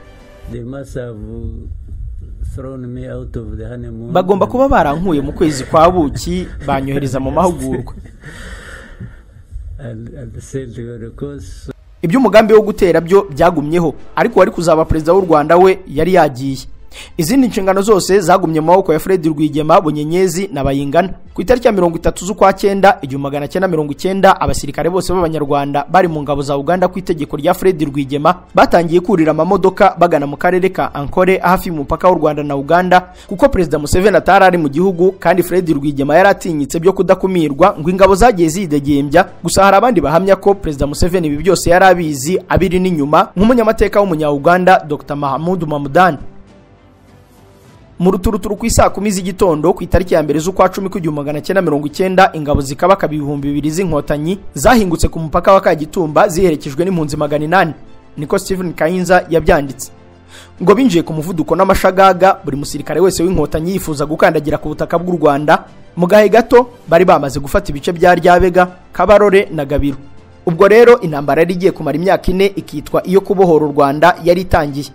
Bagomba kuba barankuye mu kwezi kwa buki banyohereza mu mahugurwa. Ibyo umugambi wo gutera byo byagumyeho, ariko wari kuzaba perezida w'u Rwanda we yari yagiye. Izindi nshingano zose zagumye mu maboko ya Fred Rwigema, Bunyenyezi na Bayingana. Ku itariki ya 30 z'ukwa 9 1990 abasirikare bose b'Abanyarwanda bari mu ngabo za Uganda ku itegeko rya Fred Rwigema batangiye kurira amamodoka bagana mu karere ka Ankole hafi y'umupaka w'u Rwanda na Uganda, kuko Perezida Museveni atari mu gihugu kandi Fred Rwigema yaratinyitse byo kudakumirwa ngo ingabo zagiye zidegembya. Gusa hari abandi bahamya ko Perezida Museveni ibi byose yari abizi abiri n'inyuma, nk'umunyamateka w'umunya-Uganda Dr. Mahamudu Mamudani. Mu ruturuturu ku isaa 10 z'igitondo ku itariki ya 1 z'ukwa 10 1990 ingabo zikabaka 2,000 z'inkotanyi zahingutse ku mupaka wa Kagitumba ziherekejwe n'impunzi 800. Niko Stephen Kainza yabyanditse. Ngo binjiye ku muvuduko n'amashagaga, buri musirikare wese w'inkotanyi yifuza gukandagira ku butaka bw'u Rwanda. Mu gahe gato bari bamaze gufata ibice bya Ryabega, Kabarore na Gabiro. Ubwo rero intambara yari igiye kumara imyaka 4 ikitwa iyo kubohora u Rwanda yari itangiye.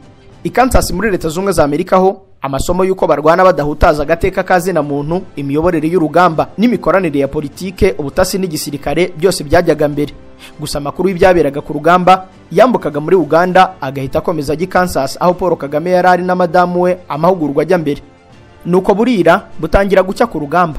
I Kansas muri Leta Zunze za Amerika ho amasomo yuko barwana badahutaza agateka kazina muntu, imiyoborere y'urugamba n'imikoranire ya politike, ubutasi n'igisirikare byose byajyaga mbere. Gusa makuru y'ibyaberaga ku rugamba yambukaga muri Uganda agahita akomeza ajya Kansas aho Paul Kagame yari ari na madamu we amahugurwa ajya mbere. Nuko burira butangira gucya ku rugamba.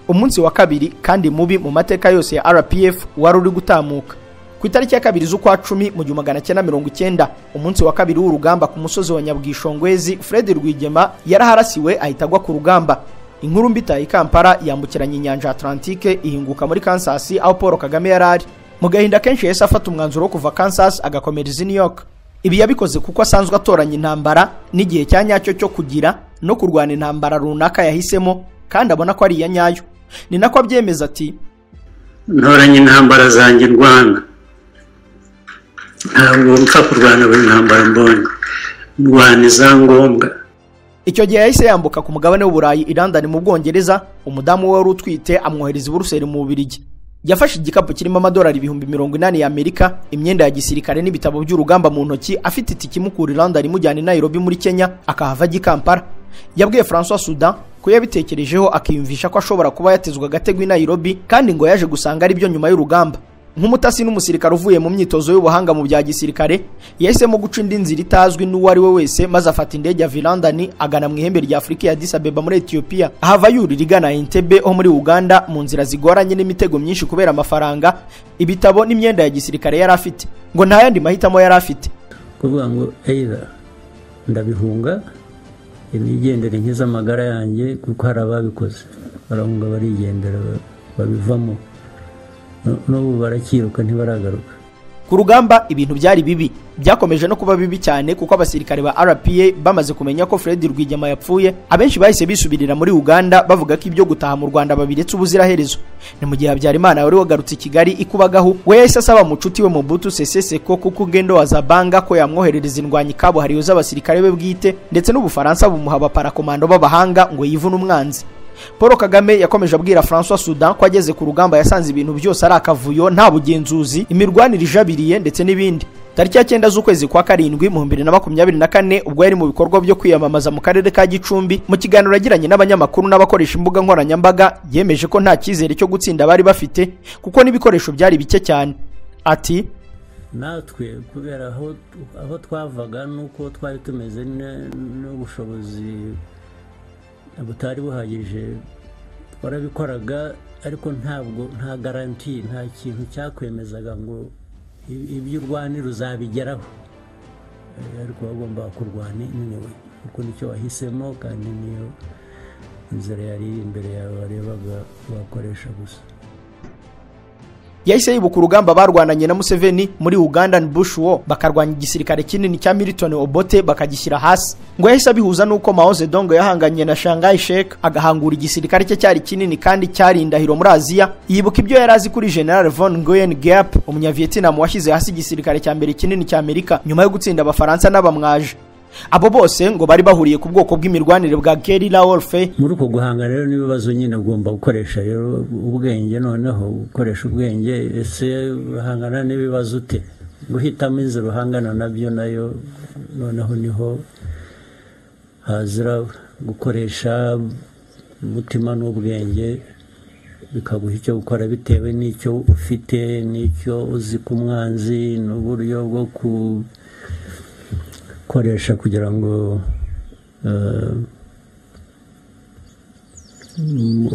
Umunsi wa kabiri kandi mubi mu mateka yose ya RPF wari uri gutamuka. Ku itariki ya 2 z'ukwa 10 mu 1990 umunsi wa kabiri w'urugamba ku musozi wa Nyabwishongwezi, Fred Rwigema yaraharasiwe ahita agwa ku rugamba. Inkuru mbita i Kampala yambukiranya inyanja Atlantique ihinguka muri Kansas aho Paul Kagame yarari. Mu gahinda kenshi yese afata umwanzuro wo kuva Kansas agakomereza New York. Ibi yabikoze kuko asanzwe atoranya intambara n'igihe cya nyacyo cyo kugira no kurwana intambara runaka yahisemo kandi abona ko ari iya nyayo. Ni nako abyemeza ati ntoranya intambara zanjye Rwanda, ntabwo mpfa kurwana buri ntambara mbonye, ndwana izangombwa. Icyo gihe yahise yambuka ku mugabane w'Uburayi i London mu Bwongereza. Umudamu we wari utwite amwohereza i Buruseli mu Bubiligi. Yafashe igikapu kirimo amadolari 80,000 ya Amerika, imyenda ya gisirikare n'ibitabo by'urugamba mu ntoki, afite itiki imukura i London imujyana i Nairobi muri Kenya akahava ajya i Kampala. Yabwiye François Soudan ko yabitekerejeho akiyumvisha ko ashobora kuba yatezwa agatego i Nairobi, kandi ngo yaje gusanga ari byo nyuma y'urugamba. Nk'umutasi n'umusirikare uvuye mu myitozo y'ubuhanga mu bya gisirikare, yahisemo guca indi nzira itazwi n'uwari we wese, maze afata indege ya London agana mu ihembe rya Afurika ya Addis Abeba muri Ethiopia, ahava yurira igana Entebbe ho muri Uganda mu nzira zigoranye n'imitego myinshi kubera amafaranga, ibitabo n'imyenda ya gisirikare yari afite. Ngo nta yandi mahitamo yari afite, kuvuga ngo either ndabihunga nigendere nkiza amagara yanjye, kuko hari ababikoze barahunga barigendera babivamo, n'ubu barakiruka ntibaragaruka. Ku rugamba ibintu byari bibi, byakomeje no kuba bibi cyane kuko abasirikare ba RPA bamaze kumenya ko Fred Rwigema yapfuye. Abenshi bahise bisubirira muri Uganda bavuga ko ibyo gutaha mu Rwanda babiretse ubuziraherezo. Ni mu gihe Habyarimana wari wagarutse Kigali ikubagaho, we yahise asaba mucuti we Mobutu Sese Seko kuko ugendo wa Zabanga ko yamwoherereza indwanyi kabuhariwe z'abasirikare be bwite, ndetse n'Ubufaransa bumuha abaparakomando b'abahanga ngo yivune umwanzi. Paul Kagame yakomeje abwira François Soudan ko ageze ku rugamba yasanze ibintu byose ari akavuyo, nta bugenzuzi, imirwanire ijabiriye ndetse n'ibindi. Tariki ya 9 z'ukwezi kwa 7 mu 2024 ubwo yari mu bikorwa byo kwiyamamaza mu karere ka Gicumbi, mu kiganiro yagiranye n'abanyamakuru n'abakoresha imbuga nkoranyambaga, yemeje ko nta cyizere cyo gutsinda bari bafite kuko n'ibikoresho byari bike cyane. Ati natwe kubera aho twavaga nuko twari tumeze n'ubushobozi butari buhagije, barabikoraga ariko nta garanti, nta kintu cyakwemezaga ngo ibyo urwanira uzabigeraho, ariko bagomba kurwana anyway kuko nicyo wahisemo kandi niyo inzira yari imbere yawe warebaga wakoresha gusa. yahise yibuka urugamba barwananye na Museveni muri Ugandan Bush War bakarwanya igisirikare kinini cya Milton Obote bakagishyira hasi. Ngo yahise abihuza nuko Mao Zedong yahanganye na Shanghai Sheikh agahangura igisirikare cye cyari kinini kandi cyari indahiro muri Aziya. Yibuka ibyo yari azi kuri General Von Nguyen Giap, Umunyavietnam washyize hasi igisirikare cya mbere kinini cya Amerika nyuma yo gutsinda Abafaransa n'Abamwaje. Abo bose ngo bari bahuriye ku bwoko bw'imirwanire bwa guerrilla warfare. Muri uko guhanga rero n'ibibazo nyine ugomba gukoresha rero ubwenge, noneho gukoresha ubwenge. Ese uhangana n'ibibazo ute? Guhitamo inzira uhangana nabyo nayo noneho niho hazira gukoresha umutima n'ubwenge, bikaguha icyo gukora bitewe n'icyo ufite n'icyo uzi ku mwanzi n'uburyo bwo koresha kugira ngo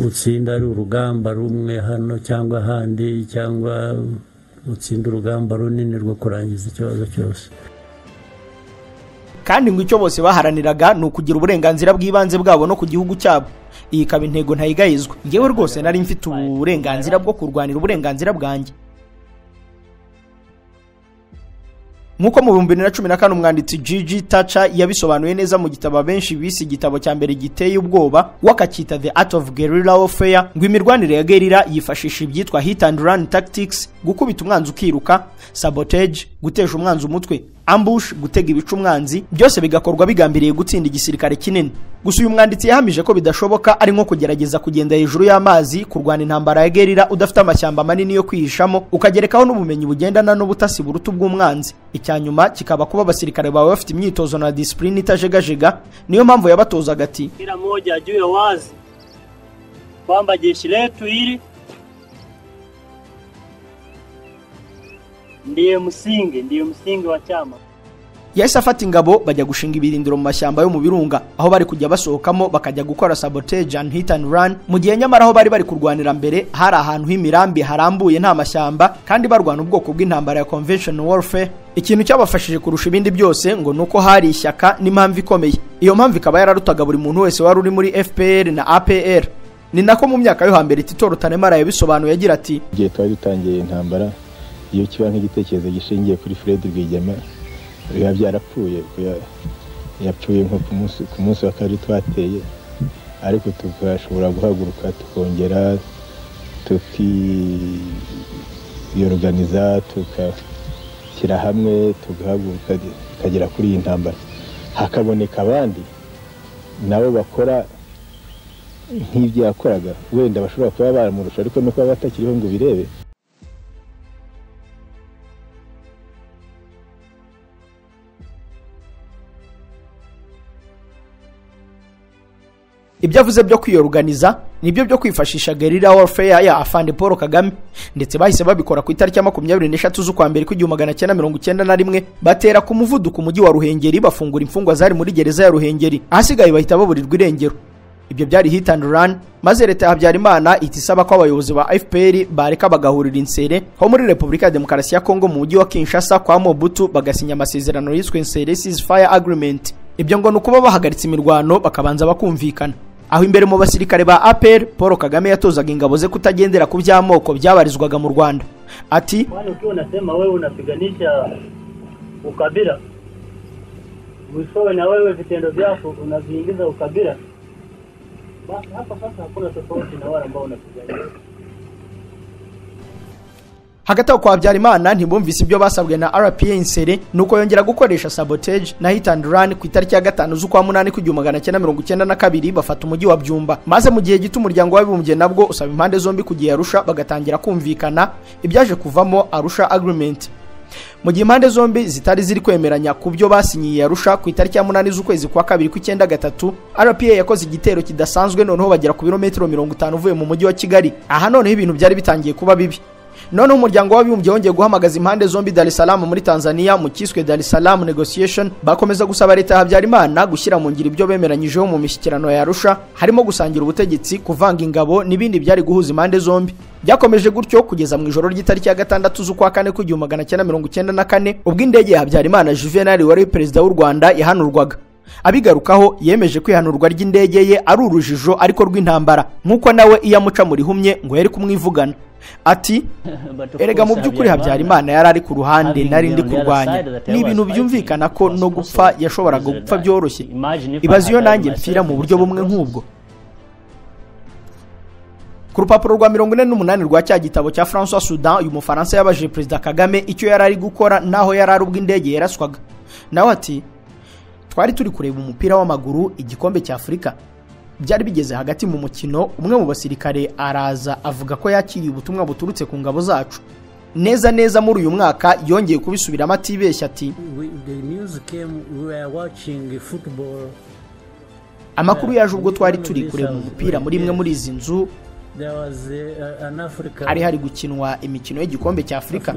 utsinda ari urugamba rumwe hano cyangwa ahandi, cyangwa utsinda urugamba runini rwo kurangiza ikibazo cyose. Kandi ngo icyo bose baharaniraga ni ukugira uburenganzira bw'ibanze bwabo no ku gihugu cyabo. Iyi ikaba intego ntayigayizwa. Ngewe rwose nari mfite uburenganzira bwo kurwanira uburenganzira bwanjye. Nkuko mu 2014 umwanditsi Gigi Thatcher yabisobanuye neza mu gitabo benshi bise igitabo cya mbere giteye ubwoba wakakita The Art of Guerrilla Warfare, ngo imirwanire ya guerrilla yifashisha ibyitwa hit and run tactics, gukubita umwanzi ukiruka, sabotage, gutesha umwanzi umutwe, ambush, gutega ibicu umwanzi, byose bigakorwa bigambiriye gutsinda igisirikare kinini. Gusa uyu mwanditsi yahamije ko bidashoboka, ari nko kugerageza kugenda hejuru y'amazi kurwana intambara ya guerrilla udafite amashyamba manini yo kwihishamo, ukagerekaho n'ubumenyi bugendana n'ubutasi burutu bw'umwanzi. Icyanyuma kikaba kuba abasirikare bawe bafite imyitozo na discipline itajegajega. Niyo mpamvu yabatozaga ati kila mmoja ajue wazi kwamba jeshi letu hili ndiye msingi wa chama. Yahise afata ingabo bajya gushinga ibirindiro mu mashyamba yo mu birunga, aho bari kujya basohokamo bakajya gukora sabotage and hit and run, mu gihe nyamara aho bari kurwanira mbere hari ahantu h'imirambi harambuye nta mashyamba, kandi barwana ubwoko bw'intambara ya conventional warfare. Ikintu cyabafashije kurusha ibindi byose ngo nuko hari ishyaka n'impamvu ikomeye. Iyo mpamvu ikaba yararutaga buri muntu wese wari uri muri FPR na APR. Ni nako mu myaka yo hambere Tito Rutaremara yabisobanuye agira ati igihe twari dutangiye intambara, iyo kiba nk'igitekerezo gishingiye kuri Fred Rwigema biba byarapfuye, yapfuye nko ku munsi wa kabiri twateye, ariko tugashobora guhaguruka tukongera tukiyorganiza tukashyira hamwe tugahaguruka tukagera kuri iyi ntambara. Hakaboneka abandi nabo bakora nk'ibyo yakoraga, wenda bashobora kuba baramurusha ariko no kuba batakiriho ngo birebe. Ibyo avuze byo kwiyorganiza nibyo byo kwifashisha guerrilla warfare ya Afande Paul Kagame, ndetse bahise babikora ku itariki ya 23 z'ukwa mbere ku1991 batera ku muvuduko umujyi wa Ruhengeri bafungura imfungwa zari muri gereza ya Ruhengeri, ahasigaye bahita baburirwa irengero. Ibyo byari hit and run, maze leta ya Habyarimana itisaba ko abayobozi ba FPR bareka bagahurira insere ho muri Repubulika ya Demokarasi ya Kongo mu mujyi wa Kinshasa kwa Mobutu bagasinya amasezerano yiswe Insere Ceasefire Agreement. Ibyo ngo nukuba bahagaritse imirwano bakabanza bakumvikana. Aho imbere mu basirikare ba APR Paul Kagame yatozaga ingabo ze kutagendera ku by'amoko byabarizwaga mu Rwanda. Ati kwani ukiwa unasema wewe unapiganisha ukabila, mwishowe na wewe vitendo vyako unaviingiza ukabila, basi hapa sasa hakuna tofauti na wale ambao unapigania. Hagati aho kwa Habyarimana ntibumvise ibyo basabwe na RPA Insere, nuko yongera gukoresha sabotage na hit and run ku itariki ya 5 z'ukwa 8 ku1992 bafata umujyi wa Byumba. Maze mu gihe gito umuryango w'abibumbye nabwo usaba impande zombi kugiye Arusha bagatangira kumvikana, ibyaje kuvamo Arusha Agreement. Mu gihe impande zombi zitari ziri kwemeranya ku byo basinyiye Arusha ku itariki ya 8 z'ukwezi kwa 2 ku 1993, RPA yakoze igitero kidasanzwe noneho bagera ku birometero 50 uvuye mu mujyi wa Kigali. Aha noneho ibintu byari bitangiye kuba bibi. None umuryango w'abibumbye wongeye guhamagaza impande zombi Dar es Salaam muri Tanzania mu kiswe Dar es Salaam negotiation, bakomeza gusaba leta ya Habyarimana gushyira mu ngiro ibyo bemeranyijeho mu mishyikirano ya Arusha, harimo gusangira ubutegetsi, kuvanga ingabo n'ibindi byari guhuza impande zombi. Byakomeje gutyo kugeza mu ijoro ry'itariki ya 6 z'ukwa 4 ku 1994 ubwo indege ya Habyarimana Juvenal wari perezida w'u Rwanda yahanurwaga. Abigarukaho yemeje kwihanurwa ry'indege ye ari urujijo ariko rw'intambara nk'uko nawe iyo amuca muri humye ngo yari kumwivugana. Ati erega mu by'ukuri Habyarimana yari ari ku ruhande nari ndi kurwanya, ni ibintu byumvikana ko no gupfa yashoboraga gupfa byoroshye. Ibaze iyo nanjye mpfira mu buryo bumwe nk'ubwo. Ku rupapuro rwa 48 rwa cya gitabo cya François Soudan, uyu Mufaransa yabajije Perezida Kagame icyo yari ari gukora naho yari ari ubwo indege yaraswaga. Nawe ati twari turi kureba umupira w'amaguru igikombe cya Afurika. Byari bigeze hagati mu mukino, umwe mu basirikare araza avuga ko yakiriye ubutumwa buturutse ku ngabo zacu. Neza muri uyu mwaka yongeye kubisubiramo atibeshya ati amakuru yaje ubwo twari turi kureba umupira muri imwe muri izi nzu hari gukinwa imikino y'igikombe cya Afurika.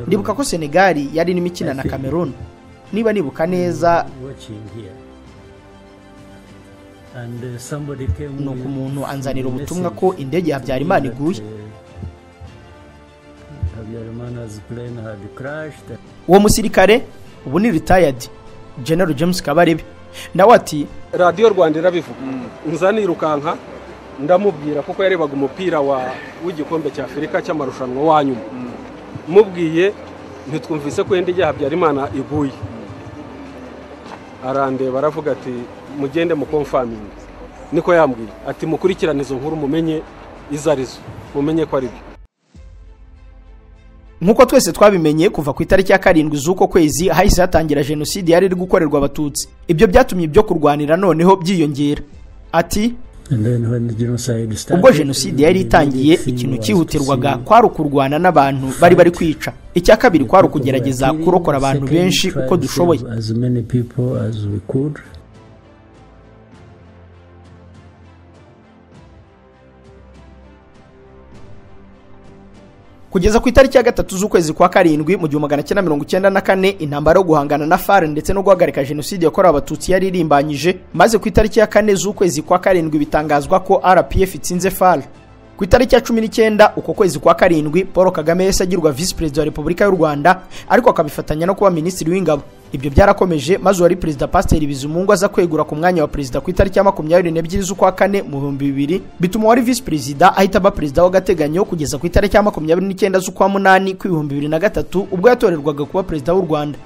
Ndibuka ko Senegal yari n'imikina na Cameroon, niba nibuka neza. Nuko umuntu anzanira ubutumwa ko indege ya Habyarimana iguye. Uwo musirikare ubu ni retired General James Kabarebe. Nawe ati Radio Rwanda irabivuga. Nzanirukanka ndamubwira kuko yarebaga umupira w'igikombe cya Afurika cy'amarushanwa wanyuma. Mubwiye ntitwumvise ko indege ya Habyarimana iguye. Arande baravuga ati mugende mu confirming. Niko yambwiye ati mukurikirane izo nkuru mumenye izarizo, mumenye ko ari byo. Nkuko twese twabimenye kuva ku itariki ya 7 z'uko kwezi hahise hatangira jenoside yari iri gukorerwa abatutsi. Ibyo byatumye ibyo kurwanira noneho byiyongera. Ati ubwo jenoside yari itangiye, ikintu cyihutirwaga kwari kurwana n'abantu bari kwica. Icya kabiri kwari kugerageza kurokora abantu benshi uko dushoboye. Kugeza ku itariki ya 3 z'ukwezi kwa 7 mu 1994 intambara yo guhangana na FARC ndetse no guhagarika jenoside yakorewe abatutsi yari irimbanyije, maze ku itariki ya 4 z'ukwezi kwa 7 bitangazwa ko RPF itsinze FARC. Ku itariki ya 19 uko kwezi kwa 7 Paul Kagame yasagirwa Vice President wa Repubulika y'u Rwanda, ariko akabifatanya no kuba Minisitiri w'Ingabo. Ibyo byarakomeje maze wari Perezida Pasteur Bizimungu aza kwegura ku mwanya wa Perezida ku itariki ya 22 z'ukwa 4 mu 2000, bituma wari Vice President ahita aba Perezida w'agateganyo kugeza ku itariki ya 29 z'ukwa 8 ku 2003 ubwo yatorerwaga kuba Perezida w'u Rwanda.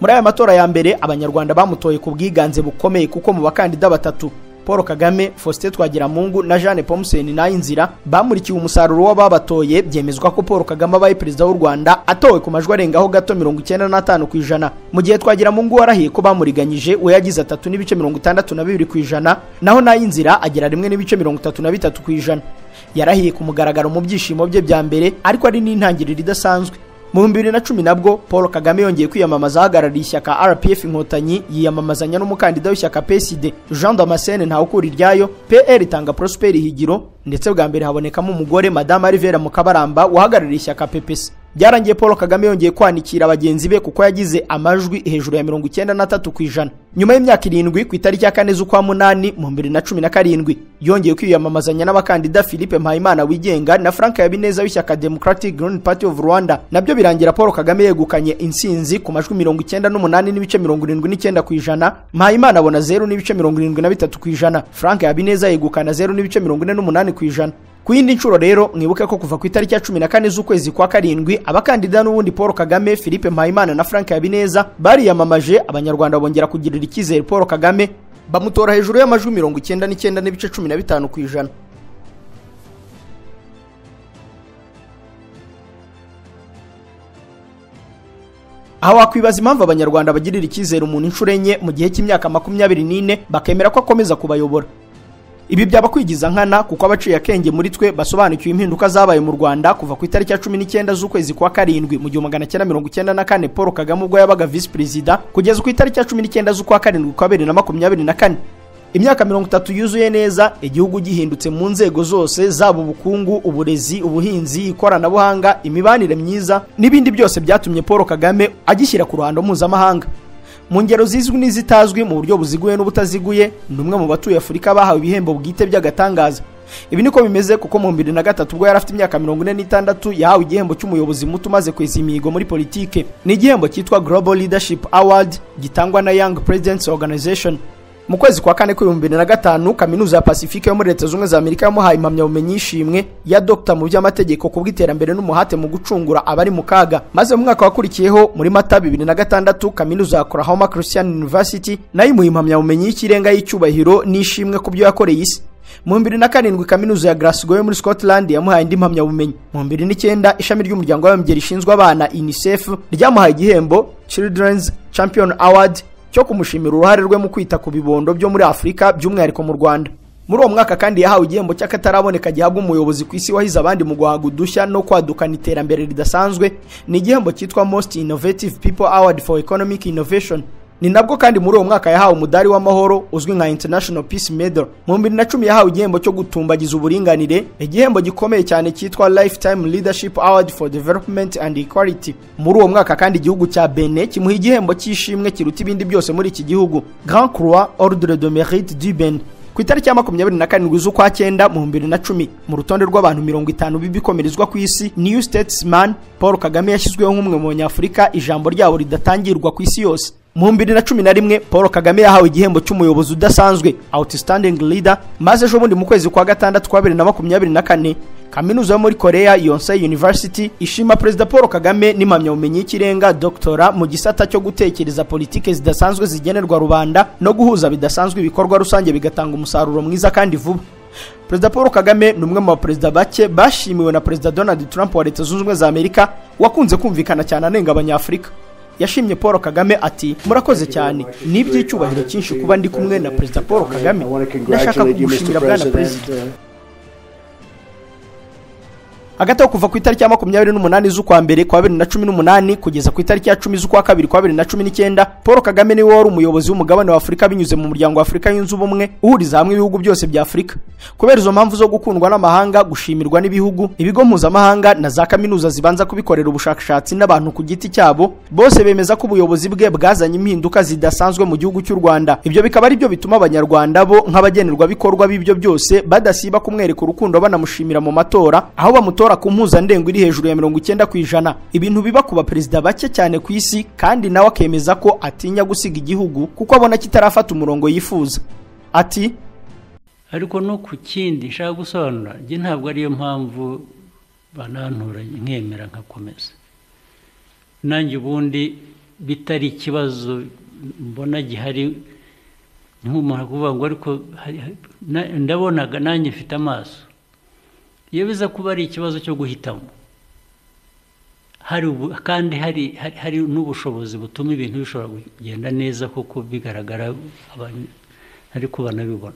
Muri aya matora ya mbere Abanyarwanda bamutoye ku bwiganze bukomeye kuko mu bakandida batatu Paul Kagame, Faustin Twagiramungu na Jeanne Pomsen Nayinzira bamurikiye umusaruro w'ababatoye, byemezwa ko Paul Kagame abaye Perezida w'u Rwanda atowe ku majwi arengaho gato 95%, mu gihe Twagiramungu warahiye ko bamuriganyije we yagize 3.62%, naho Nayinzira agera 1.33%. Yarahiye ku mugaragaro mu byishimo bye bya mbere, ariko ari n'intangiriro idasanzwe. Mu 2010 nabwo Paul Kagame yongeye kwiyamamaza ahagarariye ishyaka RPF Inkotanyi, yiyamamazanya n'umukandida w'ishyaka PSD Jean Damascene Ntawukuriryayo. PR itanga Prosper Higiro, ndetse bwa mbere habonekamo umugore Madame Rivera Mukabaramba wahagarariye ishyaka PPS. Byarangiye Paul Kagame yongeye kwanikira abagenzi be kuko yagize amajwi hejuru ya 93%. Nyuma y'imyaka 7 ku itariki ya 4 z'ukwa 8 mu 2017 yongeye kwiyamamazanya n'abakandida Philippe Mpayimana wigenga na Frank Habineza w'ishyaka Democratic Green Party of Rwanda. Nabyo birangira Paul Kagame yegukanye insinzi ku majwi 98.79%. Mpayimana abona 0.73%. Frank Habineza yegukana 0.48%. Ku yindi nshuro rero mwibuke ko kuva ku itariki ya 14 z'ukwezi kwa 7 abakandida n'ubundi Paul Kagame, Philippe Mpayimana na Frank Habineza bariyamamaje. Abanyarwanda bongera kugirira icyizere Paul Kagame, bamutora hejuru y'amajwi 99.15%. Aho wakwibaza impamvu Abanyarwanda bagirira icyizere umuntu inshuro enye mu gihe cy'imyaka 24 bakemera ko akomeza kubayobora. Ibi byaba kwigiza nkana kuko abaciye akenge muri twe basobanukiwe impinduka zabaye mu Rwanda kuva ku itariki ya 19 z'ukwezi kwa 7 mu 1994 Paul Kagame ubwo yabaga Vice President kugeza ku itariki ya 19 z'ukwa 7 kwa 2024. Imyaka 30 yuzuye neza, igihugu gihindutse mu nzego zose, zaba ubukungu, uburezi, ubuhinzi, ikoranabuhanga, imibanire myiza n'ibindi byose byatumye Paul Kagame agishyira ku ruhando mpuzamahanga. Mu ngero zizwi n'izitazwi mu buryo buziguye n'ubutaziguye, ni umwe mu batuye Afurika bahawe ibihembo bwite by'agatangaza. Ibi niko bimeze kuko mu 2003 ubwo yari afite imyaka 46 yahawe igihembo cy'umuyobozi muto umaze kweza imihigo muri politike. Ni igihembo cyitwa Global Leadership Award gitangwa na Young Presidents Organization. Mu kwezi kwa kane k'2005 kaminuza ya Pacifique yo muri Leta Zunze za Amerika yamuhaye impamyabumenyi y'ishimwe ya Dr. mu by'amategeko ku bw'iterambere n'umuhate mu gucungura abari mu kaga. Maze mu mwaka wakurikiyeho muri Mata 2006 kaminuza ya Oklahoma Christian University nayo imuha impamyabumenyi y'ikirenga y'icyubahiro n'ishimwe ku byo yakoreye isi. Mu 2007 kaminuza ya Glasgow yo muri Scotland yamuhaye indi mpamyabumenyi. Mu 2009 ishami ry'umuryango w'abibumbye rishinzwe abana UNICEF ryamuhaye igihembo Children's Champion Award cyo kumushimira uruhare rwe mu kwita ku bibondo byo muri Afrika by'umwihariko mu Rwanda. Muri uwo mwaka kandi yahawe igihembo cy'akataraboneka gihabwa umuyobozi ku isi wahize abandi mu guhaga udushya no kwadukana iterambere ridasanzwe. Ni igihembo cyitwa Most Innovative People Award for Economic Innovation. Ni nabwo kandi muri uwo mwaka yahawe umudari w'amahoro uzwi nka International Peace Medal. Mu 2010 yahawe igihembo cyo gutumbagiza uburinganire, igihembo gikomeye cyane cyitwa Lifetime Leadership Award for Development and Equality. Muri uwo mwaka kandi igihugu cya Benin kimuha igihembo cy'ishimwe kiruta ibindi byose muri iki gihugu, Grand Croix Ordre de Mérite du Benin. Ku itariki ya 27 z'ukwa 9 mu 2010 mu rutonde rw'abantu 50 bibikomerezwa ku isi, New Statesman Paul Kagame yashyizweho nk'umwe mu Banyafurika ijambo ryabo ridatangirwa ku isi yose. Mu 2011 Paul Kagame yahawe igihembo cy'umuyobozi udasanzwe Outstanding Leader. Maze ejo bundi mu kwezi kwa 6 kwa 2024 kaminuza yo muri Korea Yonsei University ishima Perezida Paul Kagame n'impamyabumenyi y'ikirenga Doctora mu gisata cyo gutekereza politike zidasanzwe zigenerwa rubanda no guhuza bidasanzwe ibikorwa rusange bigatanga umusaruro mwiza kandi vuba. Perezida Paul Kagame ni umwe mu baperezida bake bashimiwe na Perezida Donald Trump wa Leta Zunze Ubumwe za Amerika wakunze kumvikana cyane anenga Abanyafurika. Yashimye Paul Kagame ati murakoze cyane n'iby'icyubahiro cyinshi kuba ndi kumwe na Perezida Paul Kagame. Ndashaka kugushimira bwana Perezida. Hagati aho kuva ku itariki ya 28 z'ukwa mbere kwa 2018 kugeza ku itariki ya 10 z'ukwa kabiri kwa 2019 Paul Kagame niwe wari umuyobozi w'umugabane wa Afrika binyuze mu muryango wa Afrika yunze ubumwe uhuriza hamwe ibihugu byose bya Afrika. Kubera izo mpamvu zo gukundwa n'amahanga, gushimirwa n'ibihugu, ibigo mpuzamahanga na za kaminuza zibanza kubikorera ubushakashatsi n'abantu ku giti cyabo, bose bemeza ko ubuyobozi bwe bwazanye impinduka zidasanzwe mu gihugu cy'u Rwanda. Ibyo bikaba ari byo bituma Abanyarwanda bo nk'abagenerwa bikorwa b'ibyo byose badasiba kumwereka urukundo banamushimira mu matora, aho bamutora ku mpuzandengo iri hejuru ya 90%. Ibintu biba kuba perezida bake cyane ku isi kandi nawe akemeza ko atinya gusiga igihugu kuko abona kitarafata umurongo yifuza. Ati ariko no ku kindi nshaka gusobanura nge ntabwo ariyo mpamvu banantura nkemera nkakomeza. Nanjye ubundi bitari ikibazo mbona gihari nk'umuntu kuvuga ngo ariko ndabonaga nanjye mfite amaso. Iyo biza kuba ari ikibazo cyo guhitamo kandi hari n'ubushobozi butuma ibintu bishobora kugenda neza kuko bigaragara ariko banabibona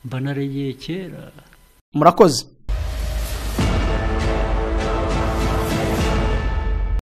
mba naregeye kera. Murakoze.